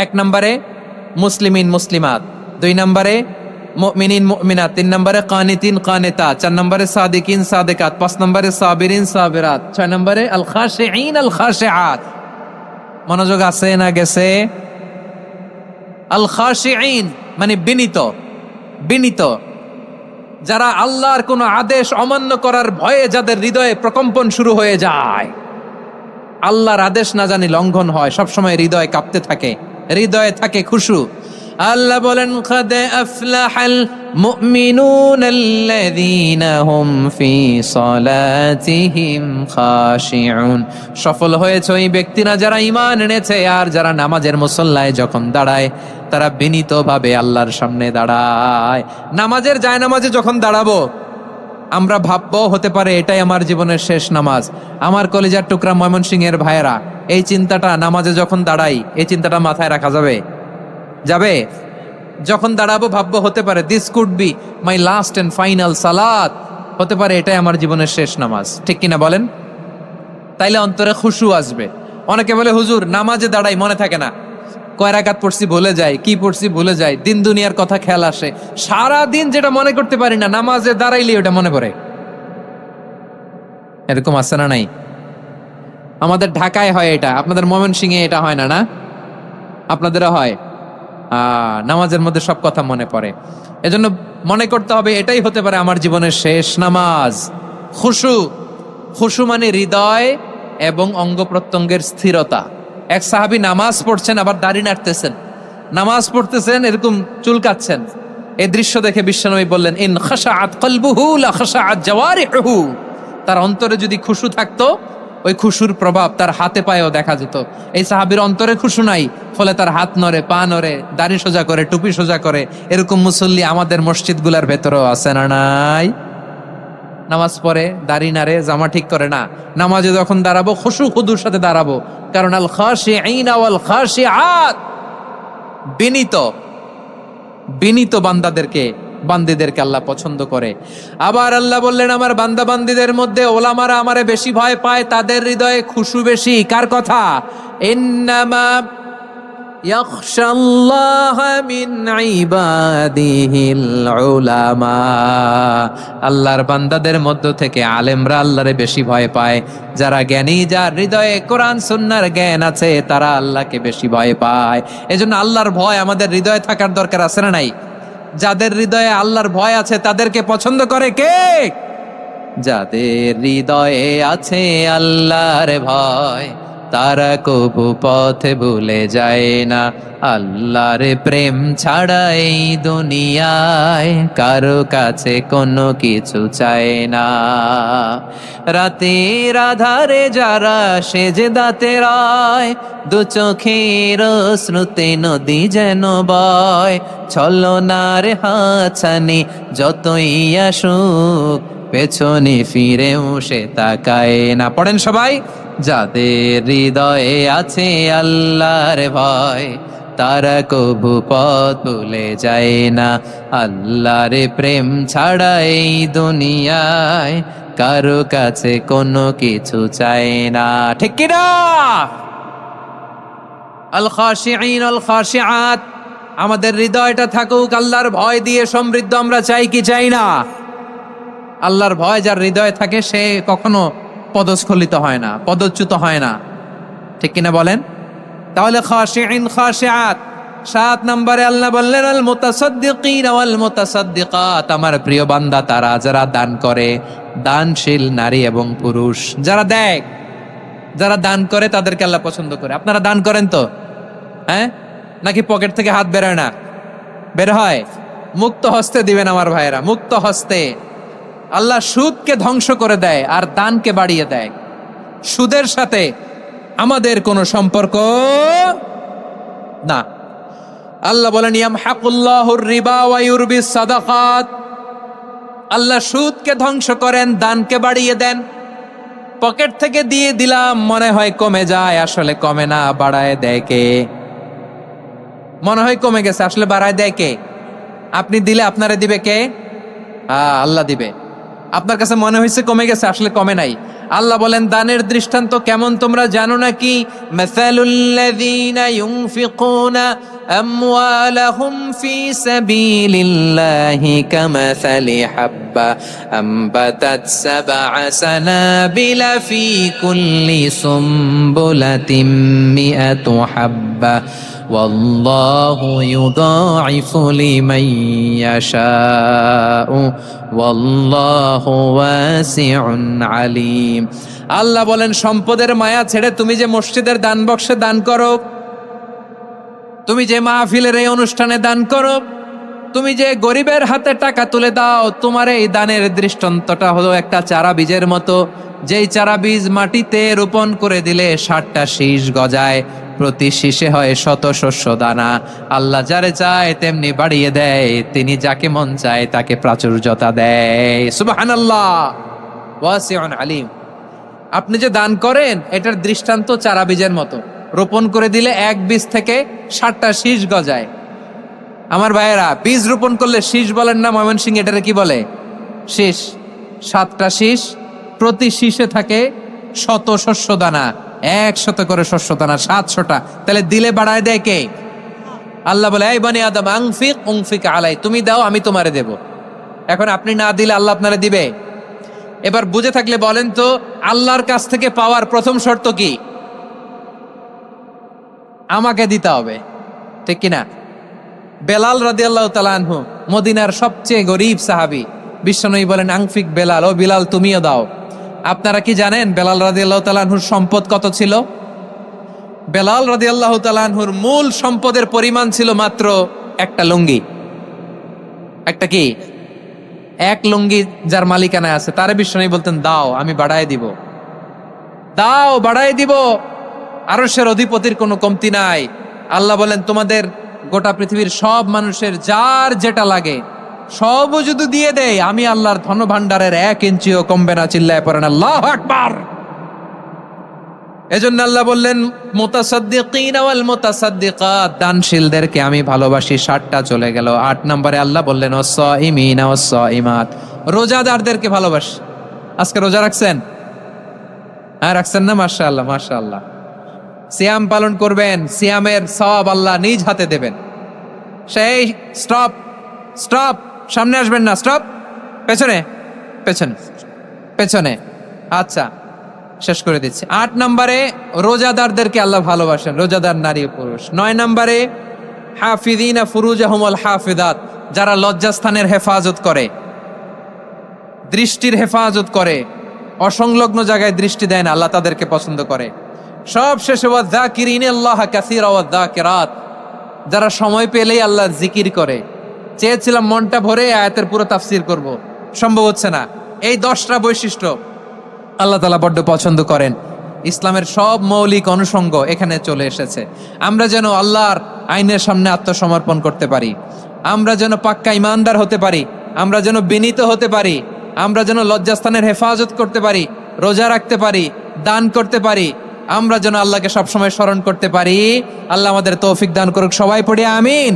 1 নম্বরে মুসলিমিন মুসলিমাত, 2 নম্বরে মুমিনিন মুমিনাত, 3 নম্বরে কানিতিন কানিতাত, 4 নম্বরে সাদিকিন সাদিকাত, 5 নম্বরে সাবিরিন সাবিরাত, 6 নম্বরে আল খাশিঈন আল খাশিআত। মনোযোগ আছে না গেছে? আল খাশিঈন মানে বিনীত, বিনীত, যারা আল্লাহর কোনো আদেশ অমান্য করার ভয়ে যাদের হৃদয়ে প্রকম্পন শুরু হয়ে যায়, আল্লাহর আদেশ না জানি লঙ্ঘন হয়, সবসময় হৃদয় কাঁপতে থাকে, হৃদয়ে থাকে খুশু। আল্লাহ বলেন, কাদ আফলাহাল মুমিনুনাল্লাযীনা হুম ফি সালাতিহিম খাশিউন। সফল হয়েছে ওই ব্যক্তিরা যারা ঈমান এনেছে আর যারা নামাজের মুসল্লায় যখন দাঁড়ায় তারা বিনীতভাবে আল্লাহর সামনে দাঁড়ায়। নামাজের জায়নামাজে যখন দাঁড়াবো আমরা ভাববো হতে পারে এটাই আমার জীবনের শেষ নামাজ। আমার কলিজার টুকরা ময়মনসিংহের ভাইয়েরা, এই চিন্তাটা নামাজে যখন দাঁড়াই, এই চিন্তাটা মাথায় রাখা যাবে? যাবে? যখন দাঁড়াবো ভাববো হতে পারে this could be my last and final সালাত, হতে পারে এটাই আমার জীবনের শেষ নামাজ। ঠিক কিনা বলেন? তাইলে অন্তরে খুশু আসবে। অনেকে বলে, হুজুর নামাজে দাঁড়াই মনে থাকে না, কয় রাকাত পড়ছি ভুলে যাই, কি পড়ছি ভুলে যাই, দিন দুনিয়ার কথা খেয়াল আসে, সারা দিন যেটা মনে করতে পারি না নামাজে দাঁড়াইলে ওটা মনে পড়ে। এরকম আছে না নাই? আমাদের ঢাকায় হয় এটা, আপনাদের ময়মনসিংহে এটা হয় না? না, আপনাদেরও হয়। নামাজের মধ্যে সব কথা মনে পড়ে। এজন্য মনে করতে হবে এটাই হতে পারে আমার জীবনের শেষ নামাজ। খুশু, খুশু মানে হৃদয় এবং অঙ্গ প্রত্যঙ্গের স্থিরতা। এক সাহাবী নামাজ পড়ছেন আবার দাড়ি নাড়তেছেন, নামাজ পড়তেছেন এরকম চুলকাচ্ছেন। এই দৃশ্য দেখে বিশ্বনবী বললেন, ইন খাশাআত কলবুহু লা খাশাআত জাওয়ারিহু। তার অন্তরে যদি খুশু থাকতো, ওই খুশুর প্রভাব তার হাতে পায়েও দেখা যেত। এই সাহাবীর অন্তরে খুশু নাই, ফলে তার হাত নড়ে, পা নড়ে, দাড়ি সোজা করে, টুপি সোজা করে। এরকম মুসল্লি আমাদের মসজিদগুলোর ভেতরেও আছে না নাই? নামাজ পড়ে, দাড়ি নাড়ে, জামা ঠিক করে না। নামাজে যখন দাঁড়াবো খুশু খুদুর সাথে দাঁড়াবো, কারণ আল খাশিঈনা ওয়াল খাশিআত, বিনীত, বিনীত বান্দীদেরকে আল্লাহ পছন্দ করে। আবার আল্লাহ বললেন, আমার বান্দা বান্দীদের মধ্যে ওলামারা আমারে বেশি ভয় পায়, তাদের হৃদয়ে খুশু বেশি। কার কথা? ইন্নামা ইয়াখশাল্লাহ মিন ইবাদিহিল উলামা। আল্লাহর বান্দাদের মধ্য থেকে আলেমরা আল্লাহরে বেশি ভয় পায়। যারা জ্ঞানী, যার হৃদয়ে কোরআন সুন্নাহর জ্ঞান আছে, তারা আল্লাহকে বেশি ভয় পায়। এজন্য আল্লাহর ভয় আমাদের হৃদয়ে থাকার দরকার আছে না নাই? যাদের হৃদয়ে আল্লাহর ভয় আছে তাদেরকে পছন্দ করে কে? যাদের হৃদয়ে আছে আল্লাহর ভয়, তারা কবু পথে ভুলে যায় না। আল্লাহর প্রেম ছাড়া এই দুনিয়ায় কারো কাছে কোনো কিছু চায় না। রাতের আধারে যারা সেজদাতে রয়, দু চোখের শ্রুতে নদী যেন বয়। ছলনার হাতছানি যতই আসুক, পেছনে ফিরেও সে তাকায় না। পড়েন সবাই। যাদের হৃদয়ে আছে আল্লাহর ভয়, তারা কবু পথ ভুলে যায় না। আল্লাহর প্রেম ছাড়া এই দুনিয়ায় কারো কাছে কোনো কিছু চায় না। ঠিক কি না? আল খাশিঈন আল খাশিআত, আমাদের হৃদয়টা থাকুক আল্লাহর ভয় দিয়ে সমৃদ্ধ। আমরা চাই কি চাই না? আল্লাহর ভয় যার হৃদয়ে থাকে সে কখনো পদস্খলিত হয় না, পদচ্যুত হয় না। ঠিক কিনা বলেন? তাহলে খাশিঈন খাশিআত। 7 নম্বরে আল্লাহ বললেন আল মুতাসাদ্দিকিন ওয়াল মুতাসাদ্দিকাত, আমার প্রিয় বান্দা তারা যারা দান করে, দানশীল নারী এবং পুরুষ। যারা দেয়, যারা দান করে তাদেরকে আল্লাহ পছন্দ করে। আপনারা দান করেন তো? হ্যাঁ, নাকি পকেট থেকে হাত বেরোয় না? বের হয়। মুক্ত হস্তে দিবেন আমার ভাইয়েরা, মুক্ত হস্তে। আল্লাহ সুদকে ধ্বংস করে দেয় আর দানকে বাড়িয়ে দেয়। সুদের সাথে আমাদের কোনো সম্পর্ক না। আল্লাহ বলেন ইয়ামহাকুল্লাহুর রিবা ওয়া ইউরবিস সাদাকাত, আল্লাহ সুদকে ধ্বংস করেন, দানকে বাড়িয়ে দেন। পকেট থেকে দিয়ে দিলাম, মনে হয় কমে যায়, আসলে কমে না, বাড়ায় দেয় কে? মনে হয় কমে গেছে, আসলে বাড়ায় দেয় কে? আপনি দিলে আপনারে দিবে কে? আল্লাহ দিবে। আপনার কাছে মনে হয়েছে কমে গেছে, আসলে কমে নাই। আল্লাহ বলেন দানের দৃষ্টান্ত কেমন তোমরা জানো নাকি? মাসালুল্লাযীনা ইউনফিকুনা আমওয়ালাহুম ফি সাবিলিল্লাহি কামাসালি হাব্বা আমবাতাত সাবআ সানাবিলা ফি কুল্লি সুমবুলাতিন মিআতু হাব্বা ওয়াল্লাহু ইউদাঈফু লিমান ইয়াশাউ ওয়াল্লাহু ওয়াসিউন আলীম। আল্লাহ বলেন সম্পদের মায়া ছেড়ে তুমি যে মসজিদের দান বক্সে দান করো, তুমি যে মাহফিলের এই অনুষ্ঠানে দান করো, তুমি যে গরিবের হাতে টাকা তুলে দাও, তোমার এই দানের দৃষ্টান্তটা হলো একটা চারা বীজের মতো। যেই চারা বীজ মাটিতে রোপণ করে দিলে 60টা শীষ গজায়, প্রতি শীষে হয় 100 শস্য দানা। আল্লাহ যারে চায় তেমনি বাড়িয়ে দেয়, তিনি যাকে মন চায় তাকে প্রাচুর্যতা দেয়। সুবহানাল্লাহ, ওয়াসিউন আলীম। আপনি যে দান করেন এটার দৃষ্টান্ত চারা বীজের মতো, রোপণ করে দিলে এক বীজ থেকে 60টা শীষ গজায়। আমার ভাইয়েরা, বীজ রোপণ করলে শীষ বলেন না ময়মনসিংহ, এটারে কি বলে? শীষ। 7টা শীষ, প্রতি শীষে থাকে 100 শস্য দানা, 100 করে শস্য দানা, 700টা। তাহলে দিলে বাড়ায় দেয় কে? আল্লাহ বলে এই বনি আদম আনফিক উনফিক আলাই, তুমি দাও আমি তোমারে দেব। এখন আপনি না দিলে আল্লাহ আপনারে দিবে? এবার বুঝে থাকলে বলেন তো, আল্লাহর কাছ থেকে পাওয়ার প্রথম শর্ত কি? আমাকে দিতে হবে, ঠিক কিনা? বেলাল রাদিয়াল্লাহু তাআলা আনহু, মদিনার সবচেয়ে গরীব সাহাবী, বিশ্বনবী বলেন আনফিক বেলাল, ও বিলাল তুমিও দাও। আপনারা কি জানেন বেলাল রাদিয়াল্লাহু তাআলা আনহুর সম্পদ কত ছিল? বেলাল রাদিয়াল্লাহু তাআলা আনহুর মূল সম্পদের পরিমাণ ছিল মাত্র একটা লুঙ্গি। একটা কি? এক লুঙ্গি যার মালিকানায় আছে, তারে বিশ্বনবী বলতেন দাও আমি বাড়ায় দিব, দাও বাড়ায় দিব। আরশের অধিপতির কোনো কমতি নাই। আল্লাহ বলেন তোমাদের গোটা পৃথিবীর সব মানুষের যার যেটা লাগে সবও যদি দিয়ে দেয়, আমি আল্লাহর ধন ভান্ডারের 1 ইঞ্চিও কমবে না। চিল্লায় পড়েন আল্লাহু আকবার। এজন্য আল্লাহ বললেন মুতাসাদ্দিকিন ওয়াল মুতাসাদ্দিকাত, দানশীলদেরকে আমি ভালোবাসি। 60টা চলে গেল। 8 নম্বরে আল্লাহ বললেন ওয়াস-সাইমিন ওয়াস-সাইমাত, রোজাদারদেরকে ভালোবাসি। আজকে রোজা রাখছেন? হ্যাঁ রাখছেন না? মাশাআল্লাহ মাশাআল্লাহ। সিয়াম পালন করবেন, সিয়ামের সওয়াব আল্লাহ নিজ হাতে দেবেন। সেই স্টপ স্টপ, সামনে আসবেন না, স্টপ, পেছনে পেছনে পেছনে। আচ্ছা, শেষ করে দিচ্ছি। 8 নম্বরে রোজাদারদেরকে আল্লাহ ভালোবাসেন, রোজাদার নারী ও পুরুষ। 9 নম্বরে হাফিদিনা ফুরুজাহুম ওয়াল হাফিদাত, যারা লজ্জাস্থানের হেফাজত করে, দৃষ্টির হেফাজত করে, অসংলগ্ন জায়গায় দৃষ্টি দেয় না, আল্লাহ তাদেরকে পছন্দ করে। সব শেষে ওয়াযাকিরিনাল্লাহ কাসীরা ওয়াযাকিরাত, যারা সময় পেলেই আল্লাহর জিকির করে। চেয়েছিলাম মনটা ভরে আয়াতের পুরো তাফসীর করব, সম্ভব হচ্ছে না। এই 10টা বৈশিষ্ট্য আল্লাহ তাআলা বড্ড পছন্দ করেন। ইসলামের সব মৌলিক অনুষঙ্গ এখানে চলে এসেছে। আমরা যেন আল্লাহর আইনের সামনে আত্মসমর্পণ করতে পারি, আমরা যেন পাক্কা ইমানদার হতে পারি, আমরা যেন বিনীত হতে পারি, আমরা যেন লজ্জাস্থানের হেফাজত করতে পারি, রোজা রাখতে পারি, দান করতে পারি, আমরা যেন আল্লাহকে সবসময় স্মরণ করতে পারি। আল্লাহ আমাদের তৌফিক দান করুক। সবাই পড়ি আমিন।